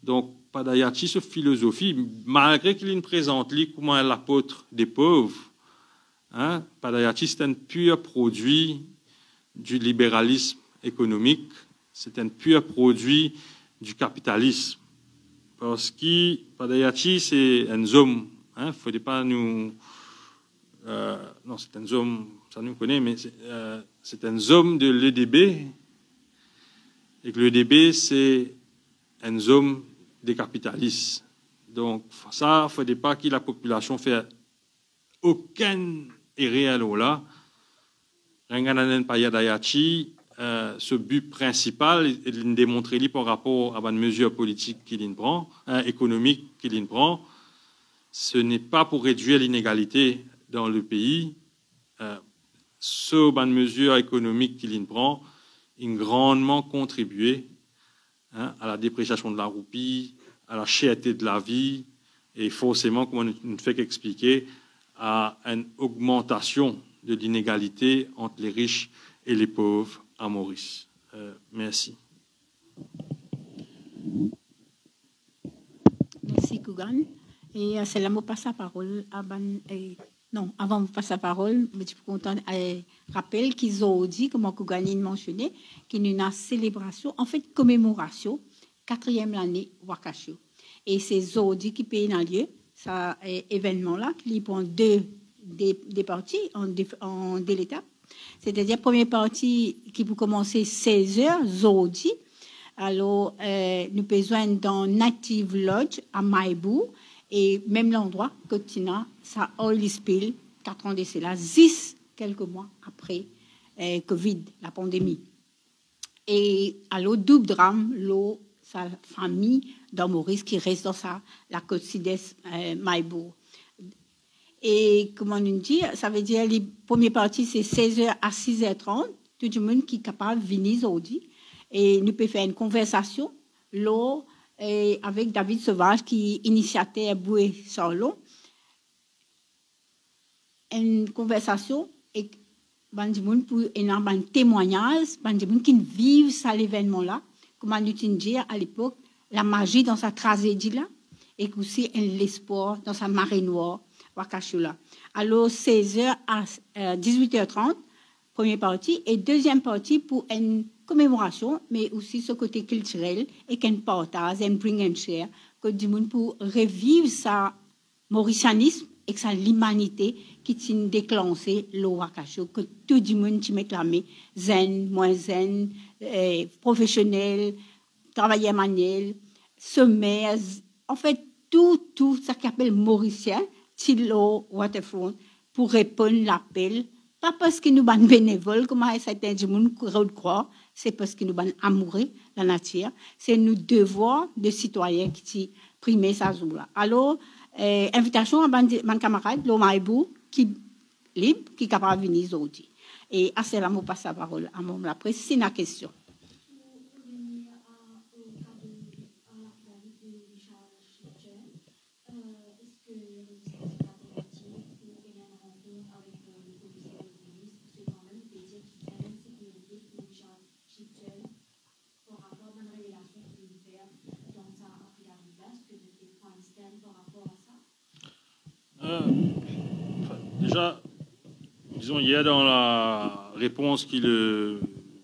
Donc, Padayachi, cette philosophie, malgré qu'il présente comme l'apôtre des pauvres, Padayachi, c'est un pur produit du libéralisme économique, c'est un pur produit du capitalisme. Parce que Padayachi, c'est un homme, il ne faudrait pas nous... non, c'est un homme, ça nous connaît, mais c'est un homme de l'EDB, et que l'EDB, c'est un homme des capitalistes. Donc, ça, il ne faudrait pas que la population fasse aucun erreur là. Rengananen Padayachi, ce but principal est de démontrer par rapport à une mesure politique qu'il prend, économique qu'il prend, ce n'est pas pour réduire l'inégalité dans le pays. Ce mesure économique qu'il prend, il a grandement contribué à la dépréciation de la roupie, à la cherté de la vie, et forcément, comme on ne fait qu'expliquer, à une augmentation de l'inégalité entre les riches et les pauvres à Maurice. Merci. Merci, Kougan. Et c'est là que je passe la parole à non, avant de passer la parole, je suis content de rappeler qu'ils ont dit, comme Kougan a mentionné, qu'il y a une célébration, en fait, commémoration, 4e année Wakashu. Et c'est Zodi qui paye dans le lieu, ça événement-là, qui prend deux parties en deux étapes. C'est-à-dire, première partie qui peut commencer 16h, Zodi. Alors, nous besoin dans Native Lodge à Maibou. Et même l'endroit, Cotina, ça oil spill, 4 ans de cela, 10 quelques mois après Covid, la pandémie. Et alors, double drame, sa famille dans Maurice qui reste dans la côte sud-est Maibou. Et comment on dit, ça veut dire, les premières parties, c'est 16h à 6h30, tout le monde qui est capable de venir aujourd'hui. Et nous pouvons faire une conversation, et avec David Sauvage qui initiateur Boué Sarlon, une conversation et pour un témoignage, qui vivent ça l'événement-là, comment nous dire à l'époque la magie dans sa tragédie-là et aussi l'espoir dans sa marée noire, Wakashula. Alors 16h à 18h30, première partie, et deuxième partie pour une commémoration, mais aussi ce côté culturel et qu'un partage, un bring and share, que du monde pour revivre ça mauricianisme et que c'est l'humanité qui t'a déclenché l'Ouakacho, que tout le monde qui réclamé, zen, moins zen, professionnel, travailleur manuel, sommaire, en fait, tout ça qu'on appelle mauricien, Tilo Waterfront, pour répondre à l'appel, pas parce que nous sommes bénévoles, comme certains gens croient, c'est parce que nous sommes amoureux de la nature, c'est nos devoirs de citoyens qui priment ça jour-là. Alors, invitation à mon camarade, Lomaïbou, qui est libre, qui est capable de venir aujourd'hui. Et à cela, je passe la parole à mon presse. C'est une question. Déjà, disons, il y a dans la réponse que le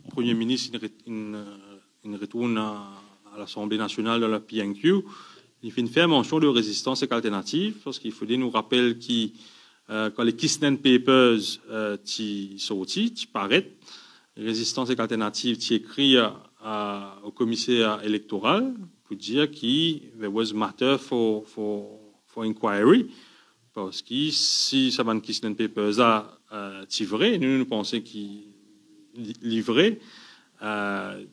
Premier ministre il retourne à l'Assemblée nationale de la PNQ, il fait une ferme mention de résistance et alternative, parce qu'il faudrait nous rappeler que quand les Kisnen Papers sortis, qui paraissent, résistance et alternative, qui écrit au commissaire électoral pour dire qu'il there was matter for inquiry. Parce que si ça va nous Kisnen Papers a vrai, nous pensons qu'il livré, il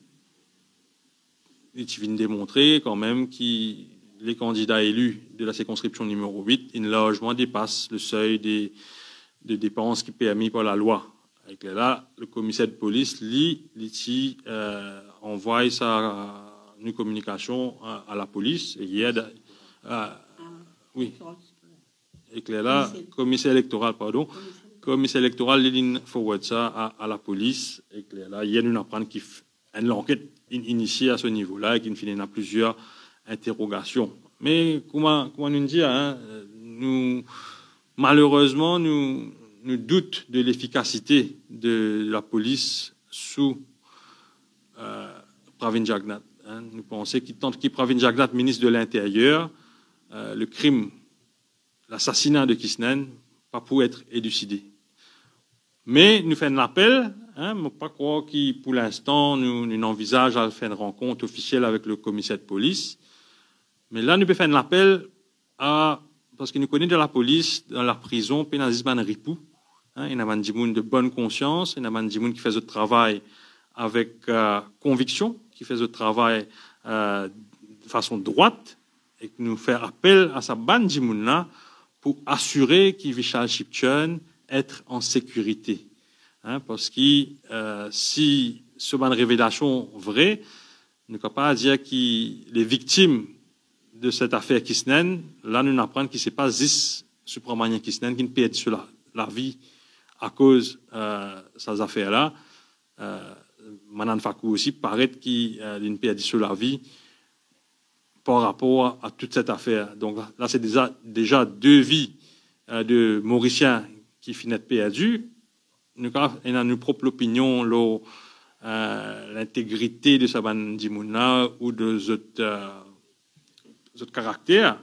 vient démontrer quand même que les candidats élus de la circonscription numéro 8, ils largement dépassent le seuil des dépenses qui est permis par la loi. Avec là, le commissaire de police, envoie sa une communication à la police et il aide. Oui. Et que là, commissaire électoral, commissaire électoral, il forward ça à la police. Et que là, il y a une apprendre qui une enquête initiée à ce niveau-là et qui finit à plusieurs interrogations. Mais comment nous dire, hein, malheureusement, nous doutons de l'efficacité de la police sous Pravin Jagnat. Hein. Nous pensons qu'il tente qu'il Pravin Jagnat, ministre de l'Intérieur, le crime, l'assassinat de Kisnen, pas pour être élucidé. Mais nous faisons un appel, hein, ne pas croire que pour l'instant nous envisageons à faire une rencontre officielle avec le commissaire de police. Mais là, nous pouvons faire un appel parce que nous connaissons de la police, dans la prison, pénalisme en ripou. Il y a des gens de bonne conscience, il y a des gens qui font le travail avec conviction, qui font le travail de façon droite, et que nous faisons appel à sa bande de gens pour assurer qu'il Vishal Chipchun être en sécurité. Hein, parce que si ce ban de révélation vraie, nous ne pouvons pas dire que les victimes de cette affaire Kisnen, là nous apprenons que ce n'est pas Zis Supramanian Kisnen qui ne perd sur la vie à cause de ces affaires-là. Manan Fakou aussi paraît qu'il ne perd sur la vie par rapport à toute cette affaire. Donc là, c'est déjà 2 vies de Mauriciens qui finissent perdues. Nous avons nos propres opinions, l'intégrité de Saban Dimouna ou de notre caractère.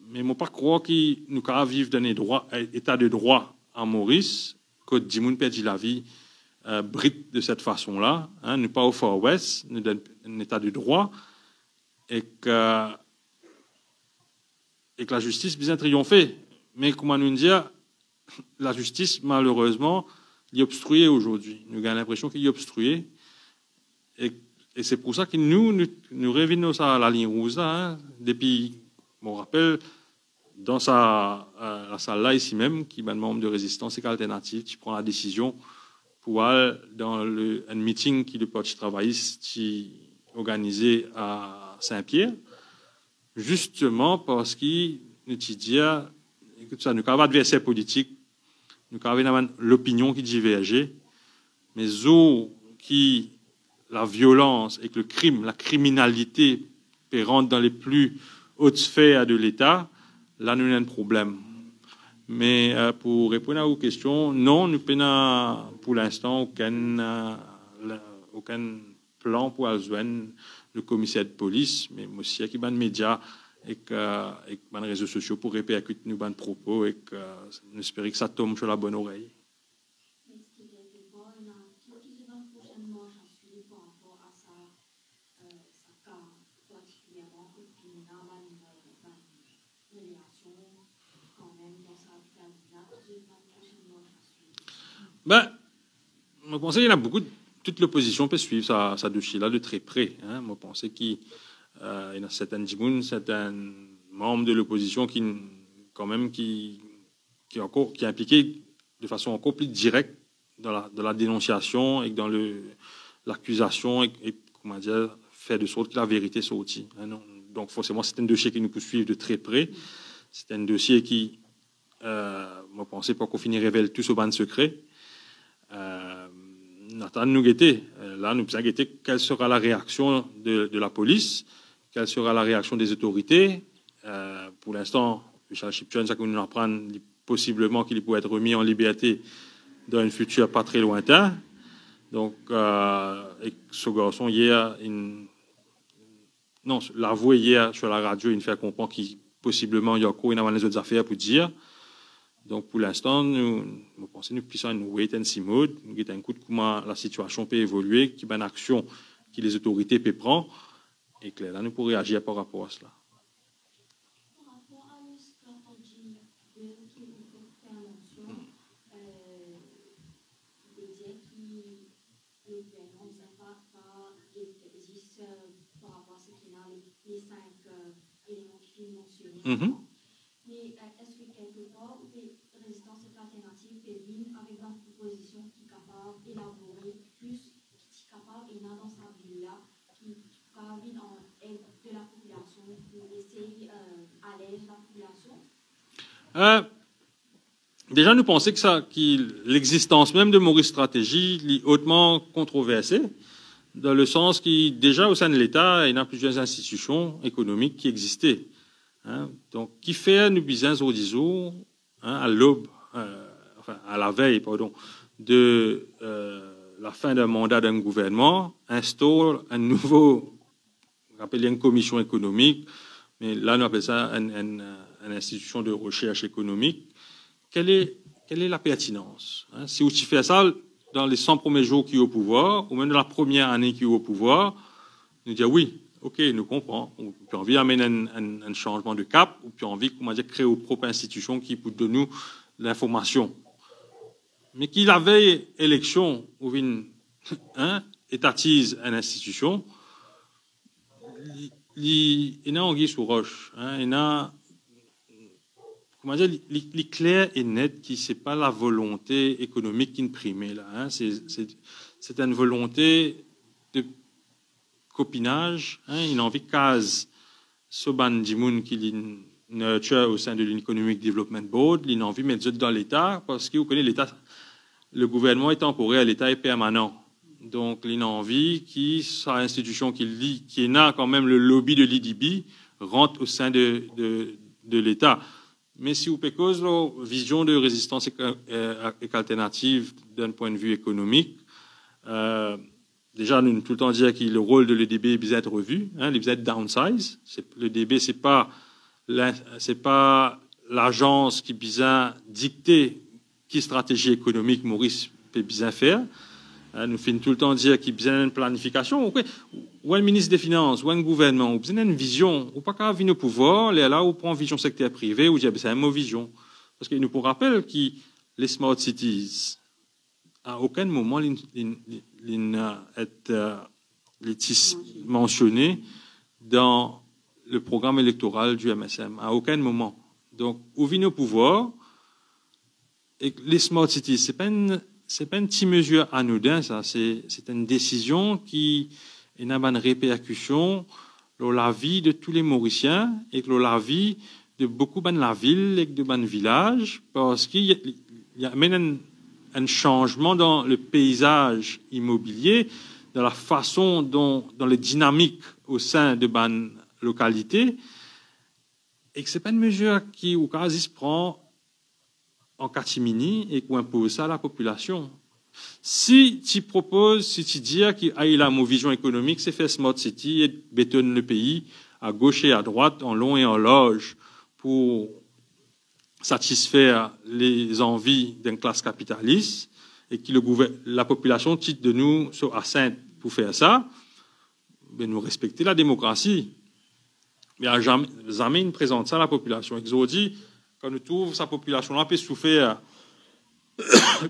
Mais je ne peux pas croire que nous avons vivre dans un état de droit en Maurice, que Dimoun perdit la vie brite de cette façon-là. Hein, nous pas au Far West, nous dans un état de droit. Et que la justice bien triomphé. Mais comment nous dire, la justice, malheureusement, est obstruée aujourd'hui. Nous avons l'impression qu'il est obstruée. Et c'est pour ça que nous revenons à la ligne rouge. Hein, depuis, on rappelle, dans la salle là, ici même, qui est un membre de résistance et alternative, qui prend la décision pour aller dans un meeting qui le parti travailliste qui organisé à Saint-Pierre, justement parce qu'il nous dit que nous avons adversaire politique, nous avons l'opinion qui divergeait, mais qui la violence et que le crime, la criminalité rentre dans les plus hautes sphères de l'État, là nous avons un problème. Mais pour répondre à vos questions, non, nous n'avons pour l'instant aucun plan pour joindre le commissaire de police, mais aussi qui ban média et les réseaux sociaux pour répercuter nos bonnes propos et nous espérons que ça tombe sur la bonne oreille. Ben, je pense qu'il y en a beaucoup, toute l'opposition peut suivre ça dossier-là de très près. Hein. Je pense qu'il y a certains membres de l'opposition qui est impliqué de façon encore plus directe dans la dénonciation et dans l'accusation et comment dire, faire de sorte que la vérité sortie. Hein, donc forcément, c'est un dossier qui nous peut suivre de très près. C'est un dossier qui, je pense pas qu'on finit révèle tout ce ban de secret. Nous guetter. Là, nous pouvons guetter quelle sera la réaction de la police, quelle sera la réaction des autorités. Pour l'instant, Richard Shipton, ça que nous apprend possiblement qu'il pourrait être remis en liberté dans un futur pas très lointain. Donc, et ce garçon hier, l'avoué hier sur la radio, il nous fait comprendre qu'il possiblement il y a encore des autres affaires pour dire. Donc, pour l'instant, nous pensons que nous puissions nous wait and see mode, nous guetter un coup de comment la situation peut évoluer, qu'il y a une action que les autorités peuvent prendre, et que là, nous pourrons réagir par rapport à cela. Par rapport à la stratégie qui vous fait mention, de dire que le gouvernement existe par rapport à ce qu'il a les 5 éléments qui sont mentionnés. Mais est-ce que quelque part, les résistances alternative peut venir avec une proposition qui est capable d'élaborer plus, qui est capable et dans sa ville-là, qui est capable en aide de la population pour essayer alléger la population? Déjà, nous pensons que l'existence même de Maurice Stratégie est hautement controversée, dans le sens qu'il, déjà au sein de l'État, il y a plusieurs institutions économiques qui existaient. Hein, donc, qui fait nous business au disons, à l'aube, à la veille, pardon, de la fin d'un mandat d'un gouvernement, instaure un nouveau, on appelle une commission économique, mais là, on appelle ça une institution de recherche économique. Quelle est la pertinence? Hein? Si vous faites ça dans les 100 premiers jours qui est au pouvoir, ou même dans la première année qui est au pouvoir, nous dire oui. OK, nous comprenons. On peut envie d'amener un changement de cap, ou puis envie, comment dire, créer aux propres institutions qui pour de nous l'information. Mais qui la veille élection ou une étatise une institution, il y a anguille sous roche. Il y a, comment dire, il clair et net qui c'est pas la volonté économique qui prime là. Hein, c'est une volonté de copinage, il a envie de case ce bandimoun qui nurture au sein de l'Economic Development Board, il a envie de mettre dans l'État parce que vous connaissez l'État, le gouvernement est temporaire, l'État est permanent. Donc, il a envie que sa institution qui a quand même le lobby de l'IDB rentre au sein de l'État. Mais si vous pécose la vision de résistance et alternative d'un point de vue économique, déjà, nous tout le temps dire que le rôle de l'EDB est besoin d'être revu, il est besoin d'être downsize. L'EDB, c'est pas l'agence qui besoin dicter quelle stratégie économique Maurice peut besoin faire. Nous finissons tout le temps dire qu'il y a besoin d'une planification. Ou un ministre des Finances, ou un gouvernement, ou besoin d'une vision. Ou pas qu'à venir au pouvoir, là où on prend vision secteur privé, ou dire c'est une mauvaise vision. Parce que nous nous rappelle que les smart cities, à aucun moment, est mentionné dans le programme électoral du MSM. À aucun moment. Donc, où vient au pouvoir, et les smart cities, c'est pas une petite mesure anodine, ça. C'est une décision qui a une répercussion sur la vie de tous les Mauriciens et sur la vie de beaucoup de la ville et de ban villages, parce qu'il y a même un changement dans le paysage immobilier, dans la façon dans les dynamiques au sein de ban localité, et que c'est pas une mesure qui au cas se prend en catimini et qu'on impose ça à la population. Si tu proposes, si tu dis qu'il y a la vision économique, c'est faire smart city et bétonne le pays à gauche et à droite, en long et en large, pour satisfaire les envies d'une classe capitaliste et que la population titre de nous soit assente pour faire ça, ben nous respecter la démocratie. Mais jamais ne présente ça à la population. Exodi, quand nous trouvons sa population-là peut souffrir,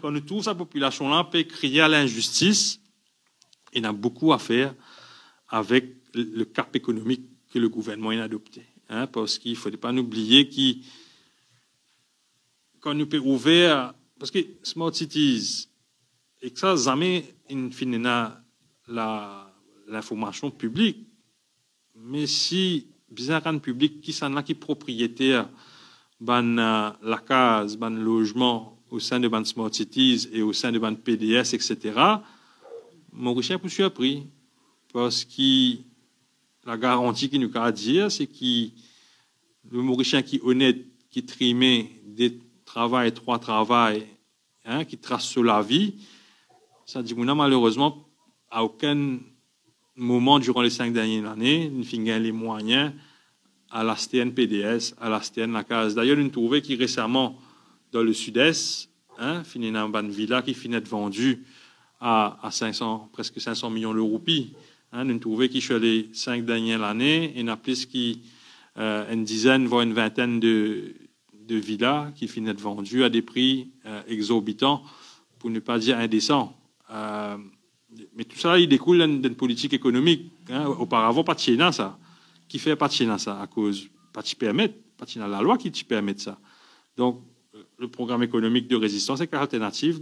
quand nous trouvons sa population-là peut crier à l'injustice, il y a beaucoup à faire avec le cap économique que le gouvernement a adopté. Hein, parce qu'il ne faut pas oublier que quand nous pouvons ouvrir, parce que Smart Cities, et que ça, jamais il finit l'information publique, mais si bien un public qui s'en a qui propriétaire la case, le logement au sein de Smart Cities et au sein de PDS, etc., Mauricien pour surpris. Parce que la garantie qu'il nous a à dire, c'est que le Mauricien qui est honnête, qui trimé des travail, trois travails, hein, qui trace sur la vie, ça dit malheureusement, à aucun moment durant les 5 dernières années, nous avons les moyens à la STN PDS, à la STN la case. D'ailleurs, nous trouvons qui récemment, dans le sud-est, hein, fini dans une villa qui finit d'être vendue à 500, presque 500 millions de roupies. Hein, nous trouvons qui sur les 5 dernières années, il y a plus une dizaine, voire une vingtaine de villas qui finissent d'être vendues à des prix exorbitants, pour ne pas dire indécents. Mais tout ça, il découle d'une politique économique. Hein. Auparavant, pas de China, ça. Qui fait pas de China, ça? À cause, pas de permettre, pas de China, la loi qui te permet ça. Donc, le programme économique de résistance est alternative,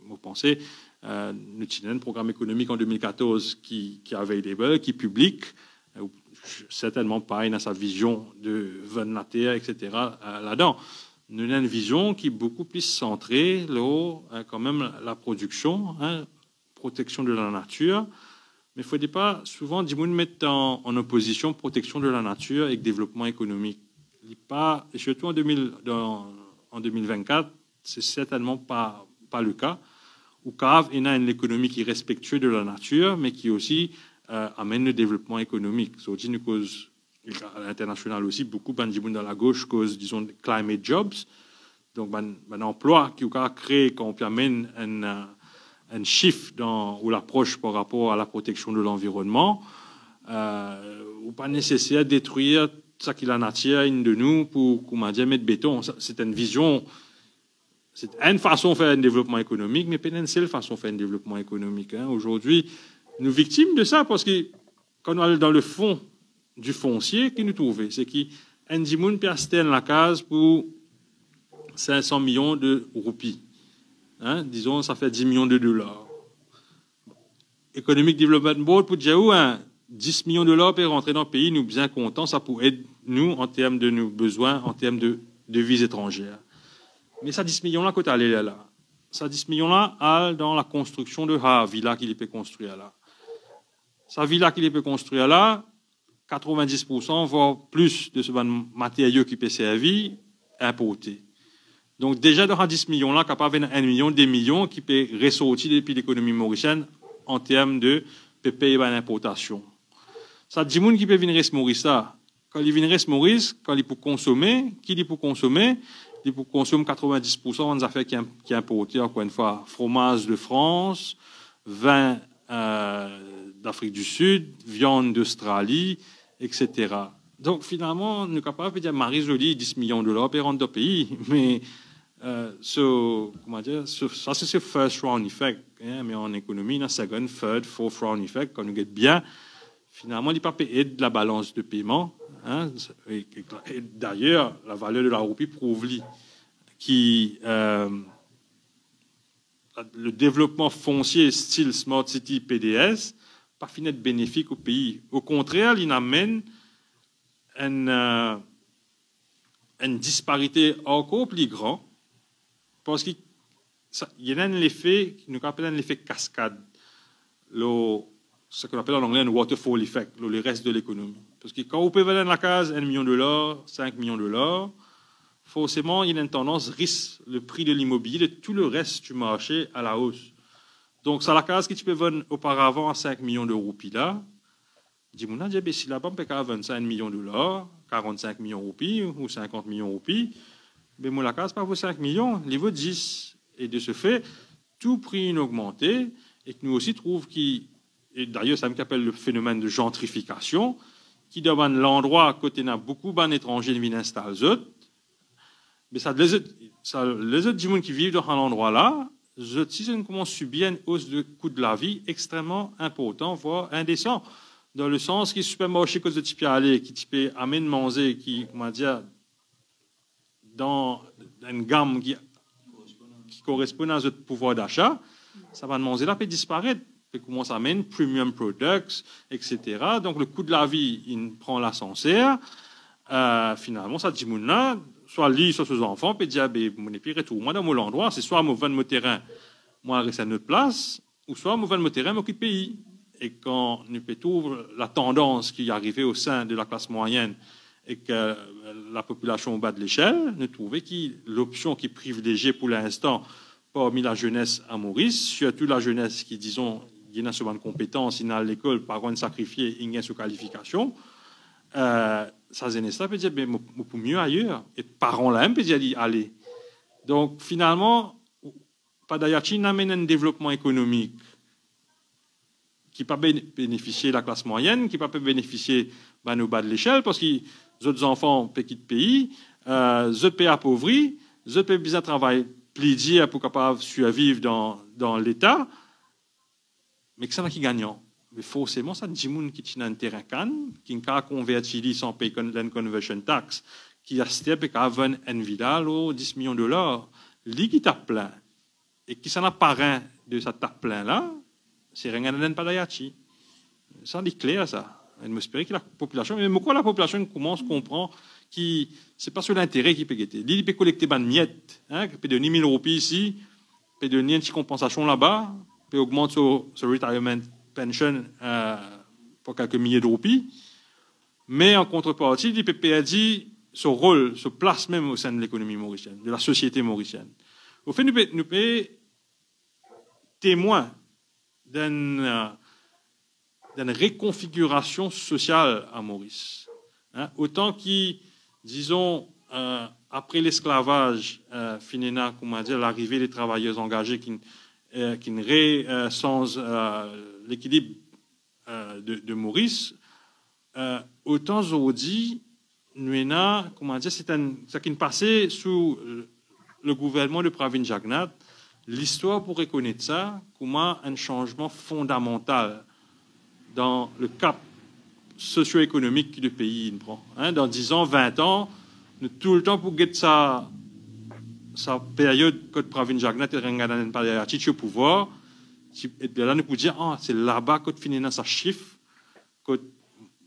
vous pensez, nous avons un programme économique en 2014 qui est available, qui est public, certainement pas dans sa vision de vendre la terre, etc. Là-dedans. Nous avons une vision qui est beaucoup plus centrée, là, quand même, la production, hein, protection de la nature. Mais il ne faut pas souvent mettre en opposition protection de la nature et développement économique. Et surtout en 2024, ce n'est certainement pas le cas. Où CAV est une économie qui est respectueuse de la nature, mais qui aussi amène le développement économique. C'est aussi une cause à l'international aussi, beaucoup de dans la gauche cause, disons, climate jobs. Donc, un emploi qui a créé quand on amène un chiffre ou l'approche par rapport à la protection de l'environnement, ou pas nécessaire de détruire ce qui est la nature de nous pour mettre béton. C'est une vision, c'est une façon de faire un développement économique, mais pas une seule façon de faire un développement économique. Hein. Aujourd'hui, nous victimes de ça parce que quand on est dans le fond du foncier, que nous trouvons, c'est qu'un dimoun peut acheter la case pour 500 millions de roupies. Hein, disons, ça fait 10 millions de dollars. Economic Development Board, pour dire, 10 millions de dollars pour rentrer dans le pays, nous sommes bien contents, ça pourrait aider nous en termes de nos besoins, en termes de devises étrangères. Mais ça 10 millions-là, quand elle est là, ça 10 millions-là, dans la construction de la villa qu'il peut construire là. Sa villa qu'il peut construire là, 90%, voire plus de ce matériau qui peut servir, importé. Donc, déjà, dans les 10 millions-là, capable d'avoir 1 million, des millions qui peut ressortir depuis l'économie mauricienne en termes de payer l'importation. Ça, 10 millions qui peut venir à Maurice, quand il vient à Maurice, quand il peut consommer, qui dit pour consommer, il peut consommer 90% des affaires qui sont importées, encore une fois, fromage de France, vin d'Afrique du Sud, viande d'Australie, etc. Donc, finalement, nous sommes capables de dire Marie Jolie, 10 millions de dollars, et rentrer dans le pays. Mais, comment dire, ça, c'est ce first round effect. Hein, mais en économie, dans second, third, fourth round effect, quand nous gagnons bien, finalement, il n'y a pas payé de la balance de paiement. Hein, et d'ailleurs, la valeur de la roupie prouve que le développement foncier style Smart City PDS pas fini d'être bénéfique au pays. Au contraire, il amène une disparité encore plus grande parce qu'il y a un effet qui nous appelle un effet cascade, ce qu'on appelle en anglais un waterfall effect, le reste de l'économie. Parce que quand vous pouvez vendre la case 1 million de dollars, 5 millions de dollars, forcément, il y a une tendance risque le prix de l'immobilier et tout le reste du marché à la hausse. Donc, ça la case que tu peux vendre auparavant à 5 millions de roupies là, Dimouna dit, si là-bas, on peut 25 millions de dollars, 45 millions de roupies ou 50 millions de roupies, mais mon la case pas vaut 5 millions, il vaut 10. Et de ce fait, tout prix a augmenté et que nous aussi trouvons et d'ailleurs, ça me appelle le phénomène de gentrification, qui demande l'endroit à côté n'a beaucoup d'étrangers qui viennent installer. Mais ça, les autres gens qui vivent dans l'endroit là, ils commencent à subir une hausse de coût de la vie extrêmement important, voire indécent. Dans le sens qui supermarché cause de type aller, qui type amène manger, qui, comment dire, dans une gamme qui correspond à notre pouvoir d'achat, ça va manger là peut disparaître. Et commence à amener premium products, etc. Donc le coût de la vie, il prend l'ascenseur. Finalement, ça dit là, soit lui, soit ses enfants, peut dire, mon épi retour. Moi, dans mon endroit, c'est soit moi vends mon terrain, moi reste à notre place, ou soit moi vends mon terrain, m'occupe pays. Et quand nous trouver la tendance qui est arrivée au sein de la classe moyenne et que la population au bas de l'échelle, nous trouvons que l'option qui est privilégiée pour l'instant parmi la jeunesse à Maurice, surtout la jeunesse qui, disons, il y a souvent de compétences, il y a à l'école, par contre, sacrifié, il y a sous qualification, ça peut dire, mais pour mieux ailleurs. Et parents là, peut dire, allez. Donc, finalement, Padayachi amène un développement économique qui ne peut pas bénéficier de la classe moyenne, qui ne peut pas bénéficier au bas de l'échelle, parce que les autres enfants quittent le pays, les autres pays appauvris, les autres pays besoin de travailler plaisir pour capable survivre dans l'État, mais que ça n'a qui gagnant. Mais forcément, ça dit moun qui tient un terrain qui n'a converti sans payer une conversion tax, qui a step et qui a un vidal ou 10 millions de dollars, lui qui tape plein, et qui s'en a pas rien de sa tape plein là, c'est rien d'un Padayachi. Ça dit clair, ça. Je m'espère que la population, mais pourquoi la population commence à comprendre que ce n'est pas sur l'intérêt qui peut guetter. Il peut collecter des miettes, il peut donner 1000 roupies ici, il peut donner une petite compensation là-bas, il peut augmenter son retirement pension pour quelques milliers de roupies, mais en contrepartie, il peut perdre son rôle, sa place même au sein de l'économie mauricienne, de la société mauricienne. Au fait, nous sommes témoins d'une réconfiguration sociale à Maurice. Autant qui, disons, après l'esclavage, finalement, comment dire, l'arrivée des travailleurs engagés qui sans l'équilibre de Maurice, autant aujourd'hui, nous avons, comment dire, c'est qui passait sous le gouvernement de Pravin Jagnat. L'histoire pourrait connaître ça, comment un changement fondamental dans le cap socio-économique que le pays prend. Dans 10 ans, 20 ans, nous tout le temps pour guetter sa période que Pravin Jagnat et Renganan Padayachi au pouvoir, et là nous pouvons dire, c'est là-bas que finalement ça chiffre, que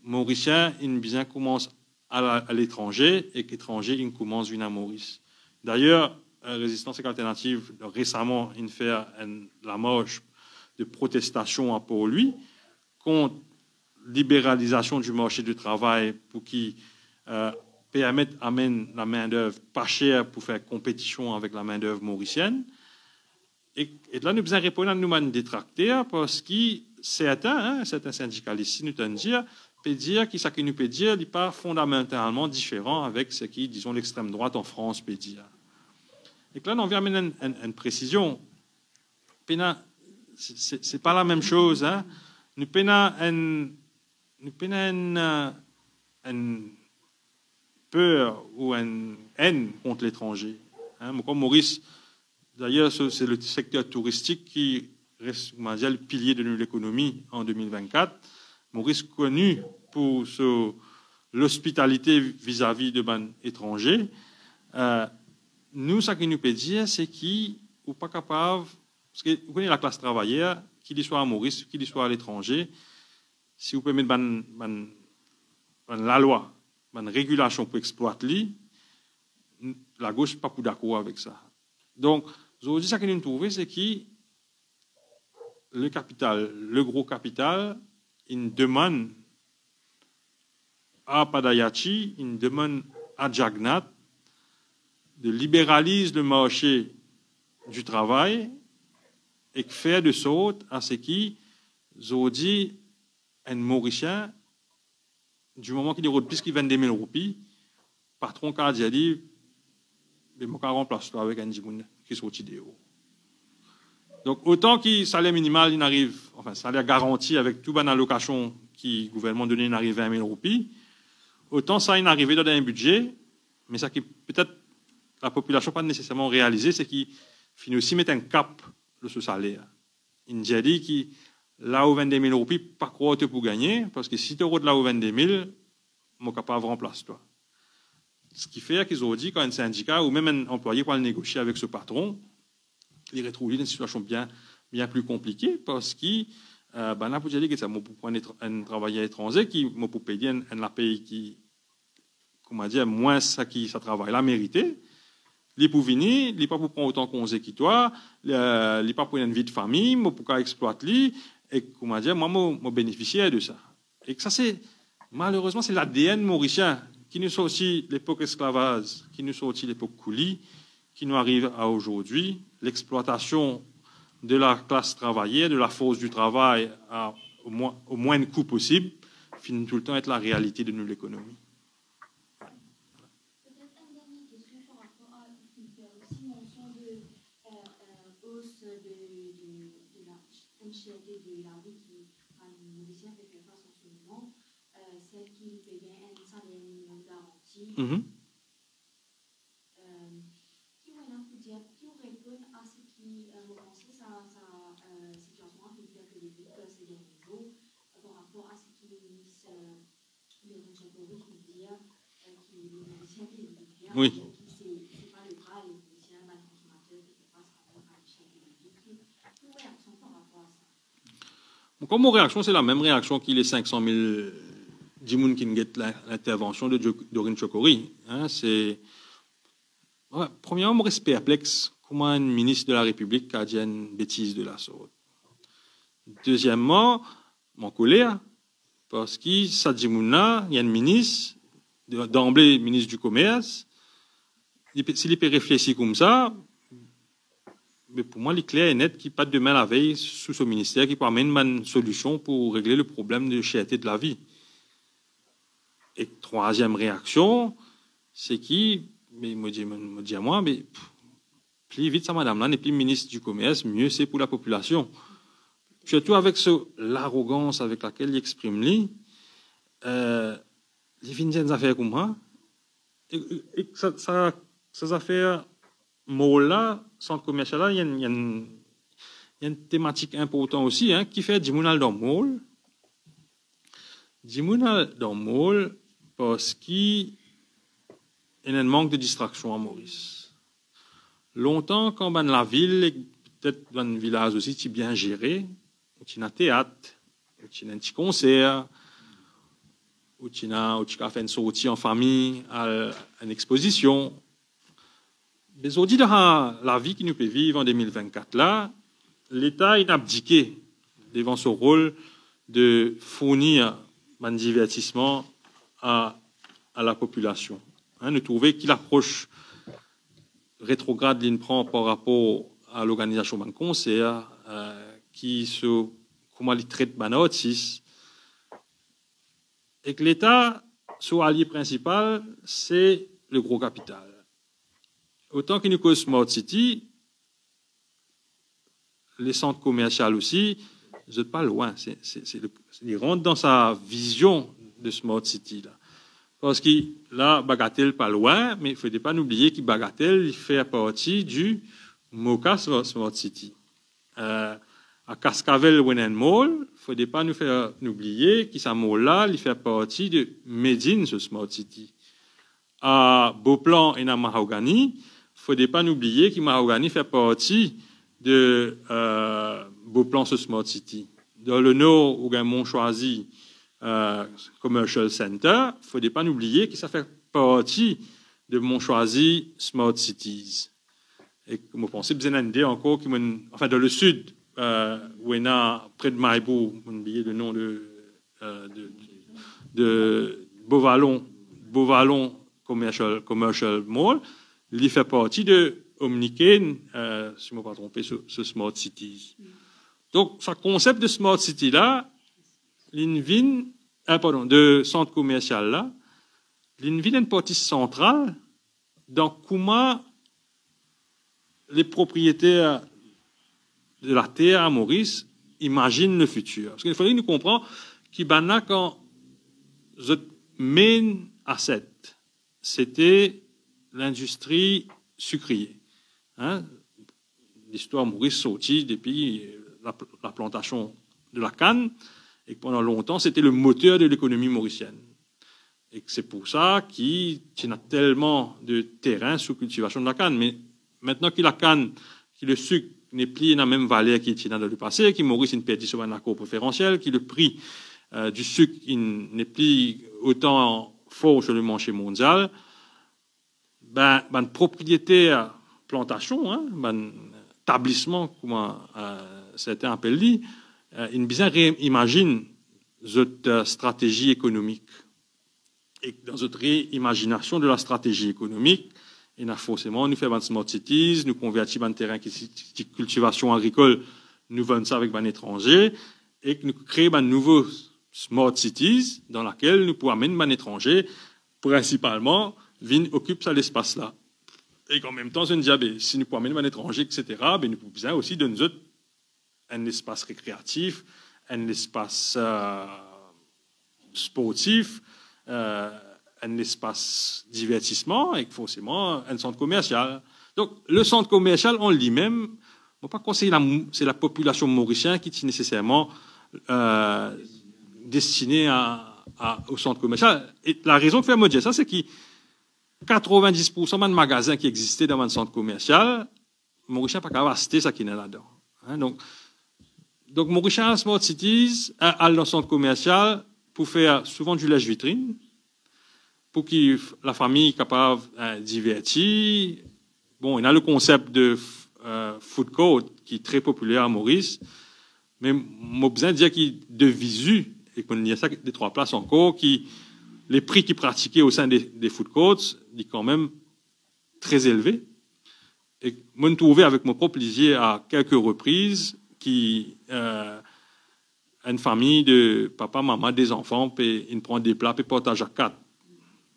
Mauricien, il bien commence à l'étranger et qu'étranger, il commence à venir à Maurice. D'ailleurs, Résistance alternative, récemment, il fait la marche de protestation pour lui, contre libéralisation du marché du travail pour qui permettre d'amener la main-d'œuvre pas chère pour faire compétition avec la main-d'œuvre mauricienne. Et là, nous avons répondu à nous détracteurs parce que certains syndicalistes, nous peut dire que ça qui nous peut dire n'est pas fondamentalement différent avec ce qui, disons, l'extrême droite en France peut dire. Et là, on vient amener une précision. C'est pas la même chose. Nous avons une peur ou une haine contre l'étranger. Comme Maurice, d'ailleurs, c'est le secteur touristique qui reste le pilier de l'économie en 2024. Maurice connu pour l'hospitalité vis-à-vis de étrangers. Nous, ce qui nous peut dire, c'est qu'ils ne sont pas capables, parce que vous connaissez la classe travailleur, qu'il soit à Maurice, qu'il soit à l'étranger, si vous pouvez mettre la loi, une régulation pour exploiter, la gauche n'est pas pour d'accord avec ça. Donc, aujourd'hui, ce que nous trouvons, c'est que le capital, le gros capital, il demande à Padayachi, il demande à Jagnat de libéraliser le marché du travail et faire de sorte à ce qui, aujourd'hui, un Mauricien du moment qu'il y a plus qui 22 000 roupies, patron a dit, je vais remplacer avec un djimoun qui sont sorti de haut. Donc, autant que le salaire minimal, il arrive, enfin, salaire garanti avec toute bonne allocation qui le gouvernement donné, il arrive à 20 000 roupies, autant ça, il est arrivé dans un budget, mais ça qui peut-être la population pas nécessairement réalisé, c'est qu'il finit aussi mettre un cap de ce salaire. Il dit que là où 22 000 roupies, pas quoi tu pour gagner, parce que si tu es là où 22 000, je suis capable de remplacer toi. Ce qui fait qu'ils ont dit, quand un syndicat ou même un employé va le négocier avec ce patron, il retrouve une situation bien plus compliquée, parce que là, pour dire que c'est pour prendre un travailleur étranger qui pour payer un pays qui, comment dire, moins ça qui ça travaille là mérité. Il pour venir, il n'est pas pour prendre autant de congés que toi, il n'est pas pour une vie de famille, il pour exploiter, et comment dire, moi, je bénéficiais de ça. Et que ça, c'est, malheureusement, c'est l'ADN mauricien qui nous sortit l'époque esclavage, qui nous sortit l'époque coulis, qui nous arrive à aujourd'hui, l'exploitation de la classe travaillée, de la force du travail au moins de coût possible, finit tout le temps être la réalité de l'économie. De la vie qui un musicien fait faire face en ce moment, celle qui paye un salaire minimum garanti, qui répond à ce qui vous pensez sa situation un peu plus économique ces derniers jours par rapport à ce qui le ministre de l'Intérieur qui dit que les musiciens payent bien, oui. Ce n'est pas le cas, les musiciens, les consommateurs qui font face à l'échelle économique. Quelle réaction par rapport à ça? Comme mon réaction, c'est la même réaction qu'il les 500 000 djimoun qui guettent l'intervention de Dorine Chokori. Hein, premièrement, je reste perplexe comment un ministre de la République a dit une bêtise de la sorte. Deuxièmement, mon colère, parce que ça djimoun-là, il y a un ministre, d'emblée ministre du Commerce, s'il peut réfléchir comme ça, mais pour moi, il est clair et net qu'il n'y a pas de demain la veille sous ce ministère qui peut amener une solution pour régler le problème de cherté de la vie. Et troisième réaction, c'est qui, mais me dit à moi, mais plus vite ça, madame là, n'est plus ministre du Commerce, mieux c'est pour la population. Surtout avec l'arrogance avec laquelle il exprime les des affaires comme moi, et ces affaires là, centre commercial là, il y a une thématique importante aussi, hein, qui fait du mounal dans mall. Du mounal dans mall parce qu'il y a un manque de distraction à Maurice. Longtemps, quand dans la ville, et peut-être dans le village aussi, tu es bien géré, tu as un théâtre, tu as un petit concert, ou tu as fait une sortie en famille, à une exposition. Mais on dit dans la vie qui nous peut vivre en 2024, là, l'État est abdiqué devant ce rôle de fournir un divertissement à la population. Hein, nous trouvons qu'il approche rétrograde l'INPRAN par rapport à l'organisation d'un concert, comment il traite un artiste, et que l'État, son allié principal, c'est le gros capital. Autant qu'il nous cause Smart City, les centres commerciaux aussi, vous n'êtes pas loin. Ils rentrent dans sa vision de Smart City. Là. Parce que là, Bagatelle pas loin, mais il ne faut pas oublier que Bagatelle il fait partie du MOCA Smart City. À Cascavel, Wenen Mall, il ne faut pas nous faire oublier que ce mall-là, il fait partie de Médine, ce Smart City. À Beauplan et à Mahogany, il ne faut pas oublier que Mahogany fait partie de Beauplan, ce Smart City. Dans le nord, où il y a Montchoisy Commercial Center, il ne faut pas oublier que ça fait partie de Montchoisy Smart Cities. Et comme vous pensez, vous avez encore, enfin dans le sud, où il y a près de Maïbou, j'ai oublié le nom de Beauvallon Commercial Mall, il fait partie de Omniken, si je ne me pas trompé, ce Smart Cities. Donc, ce concept de Smart City là, l'Invin de centre commercial là, une vilaine partie centrale dans comment les propriétaires de la terre à Maurice imaginent le futur. Parce qu'il fallait nous comprendre qu'il y a quand the main asset, c'était l'industrie sucrière. Hein? L'histoire Maurice sortie depuis la plantation de la canne, et pendant longtemps, c'était le moteur de l'économie mauricienne. Et c'est pour ça qu'il y a tellement de terrain sous cultivation de la canne. Mais maintenant que la canne, que le sucre n'est plus dans la même valeur qu'il était dans le passé, que Maurice une perte sur un accord préférentiel, que le prix du sucre n'est plus autant fort sur le marché mondial, ben propriétaire plantation, hein, ben établissement, comment certains appellent, une bien réimagine cette stratégie économique. Et dans notre réimagination de la stratégie économique, il a forcément, nous faisons des smart cities, nous convertissons un terrain qui est cultivation agricole, nous vendons ça avec un étranger, et nous créons un nouveau smart cities dans laquelle nous pouvons amener un étranger, principalement, occupe ça l'espace-là. Et en même temps, je me dis, si nous pouvons amener un étranger, etc., nous pouvons besoin aussi de nous un espace récréatif, un espace sportif, un espace divertissement et forcément un centre commercial. Donc, le centre commercial en lui-même, on ne peut pas conseiller c'est la population mauricienne qui est nécessairement destinée au centre commercial. Et la raison que fait me dire ça, c'est que 90% des magasins qui existaient dans un centre commercial, Mauricien n'a pas qu'à acheter ça qui est là-dedans. Hein, donc Mauricien Smart Cities a dans le centre commercial pour faire souvent du lèche-vitrine, pour que la famille est capable de divertir. Bon, il y a le concept de food court qui est très populaire à Maurice, mais moi, besoin de dire qu'il de visu, et qu'on y a ça des trois places encore, qui les prix qui pratiquaient au sein des food courts sont quand même très élevés. Et moi, je me trouvais avec mon propre lisier à quelques reprises qui une famille de papa, maman, des enfants, puis ils prennent des plats et partagent à 4.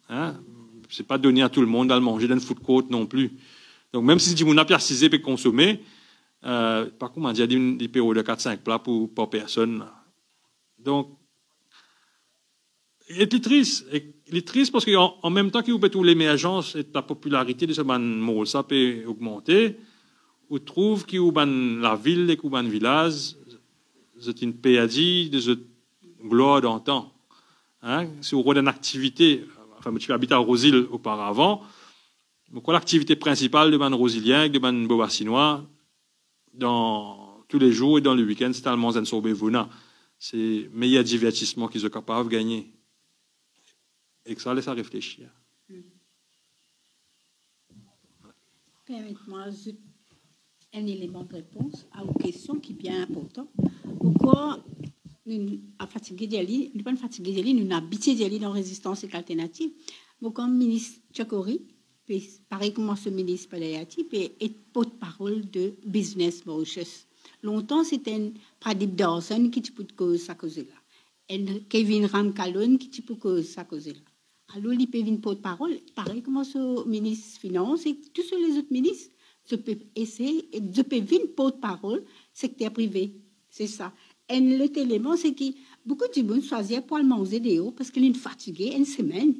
Hein? C'est pas donné à tout le monde à le manger dans une food court non plus. Donc même si on a précisé et consommer, par contre, on a déjà des périodes de 4-5 plats par personne. Donc, il est triste. Il est triste parce qu'en même temps qu'il y a l'émergence et la popularité de ce mot, ça peut augmenter, on trouve que la ville et le village, c'est une période de cette gloire d'antan. Hein? Si on regarde une activité, enfin, tu habites à Rosil auparavant, donc l'activité principale de man rosilien, de man bobassinois, dans tous les jours et dans le week-end, c'est tellement un sorbet-vona. C'est meilleur divertissement qu'ils sont capables de gagner. Et que ça laisse à réfléchir. Permettez-moi un élément de réponse à une question qui est bien importante. Pourquoi nous sommes fatigués d'y nous pas fatigués d'y nous habitués d'y dans résistance et alternative. Mais comme ministre Tchakori, pareil comme ce ministre Palayati, est porte-parole de Business Mauritius. Longtemps, c'était un Pradip Dawson qui peut cause ça cause là. Et Kevin Ramkalon qui peut cause ça cause là. Alors, il peut venir porte-parole, pareil comme ce ministre Finance et tous les autres ministres. Je peux essayer, je peux venir porte-parole secteur privé. C'est ça. Et l'autre élément, c'est que beaucoup de gens choisissent pour manger dehors parce qu'ils sont fatigués une semaine.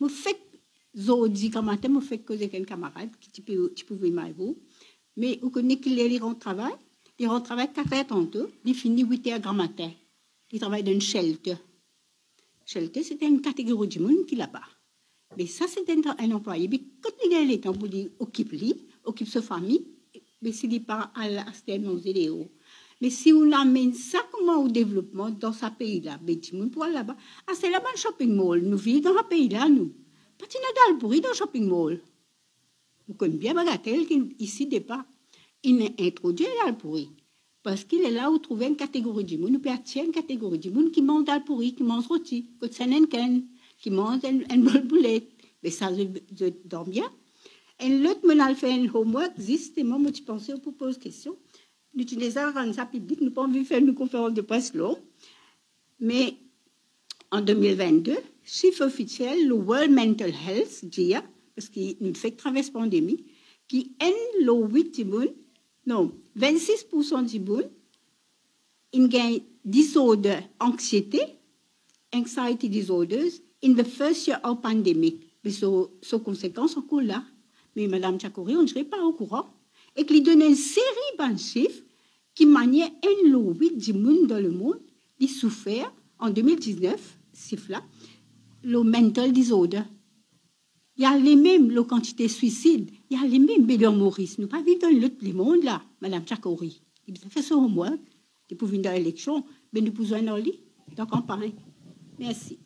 Je fais aujourd'hui, comme matin, je fais causer avec un camarade qui peut venir avec vous. Mais vous connaissez qu'il rentre au travail. Il rentre au travail 4 heures tantôt. Il finit 8 heures grand matin. Il travaille dans une shelter. Shelter, c'était une catégorie de monde qui là-bas. Mais ça, c'est un employé. Mais quand il a le temps pour dire occupe sa famille, mais s'il n'est pas à la manger dehors. Mais si on amène ça comment au développement dans ce pays-là, là-bas, c'est là-bas le shopping mall. Nous vivons dans ce pays-là, nous. Pas dans le bruit dans le shopping mall. Vous connaissez bien Bagatelle ici départ. Il est introduit dans le bruit. Parce qu'il est là où trouver une catégorie de monde, nous peut attirer une catégorie de monde qui mange dans le pourri, qui mange rôti, qui mange une bonne boulette. Mais ça, je dors bien. Et l'autre, on a fait un homework, justement, moi, tu pensais, on pose question. Nous utilisons ça public, nous pas envie de faire une conférence de presse longue. Mais en 2022, chiffre officiel, le World Mental Health dit, parce qu'il nous fait traverser la pandémie, qui est le 8 du monde, non, 26% du monde, il y a disorder, anxiété, anxiety disorders, in the first year of pandemic. Mais ces conséquences sont encore là. Mais Mme Tchakori, on ne serait pas au courant. Et qu'il donne une série de chiffres qui maniait un lot du monde dans le monde, qui souffert en 2019, chiffre-là, le mental disorder. Il y a les mêmes la quantité de suicides, il y a les mêmes Bédor Maurice. Nous ne pas vivre dans le monde là, Mme Tchakori. Il a fait ça au moins, il peut venir dans l'élection, mais nous pouvons aller dans la campagne. Merci.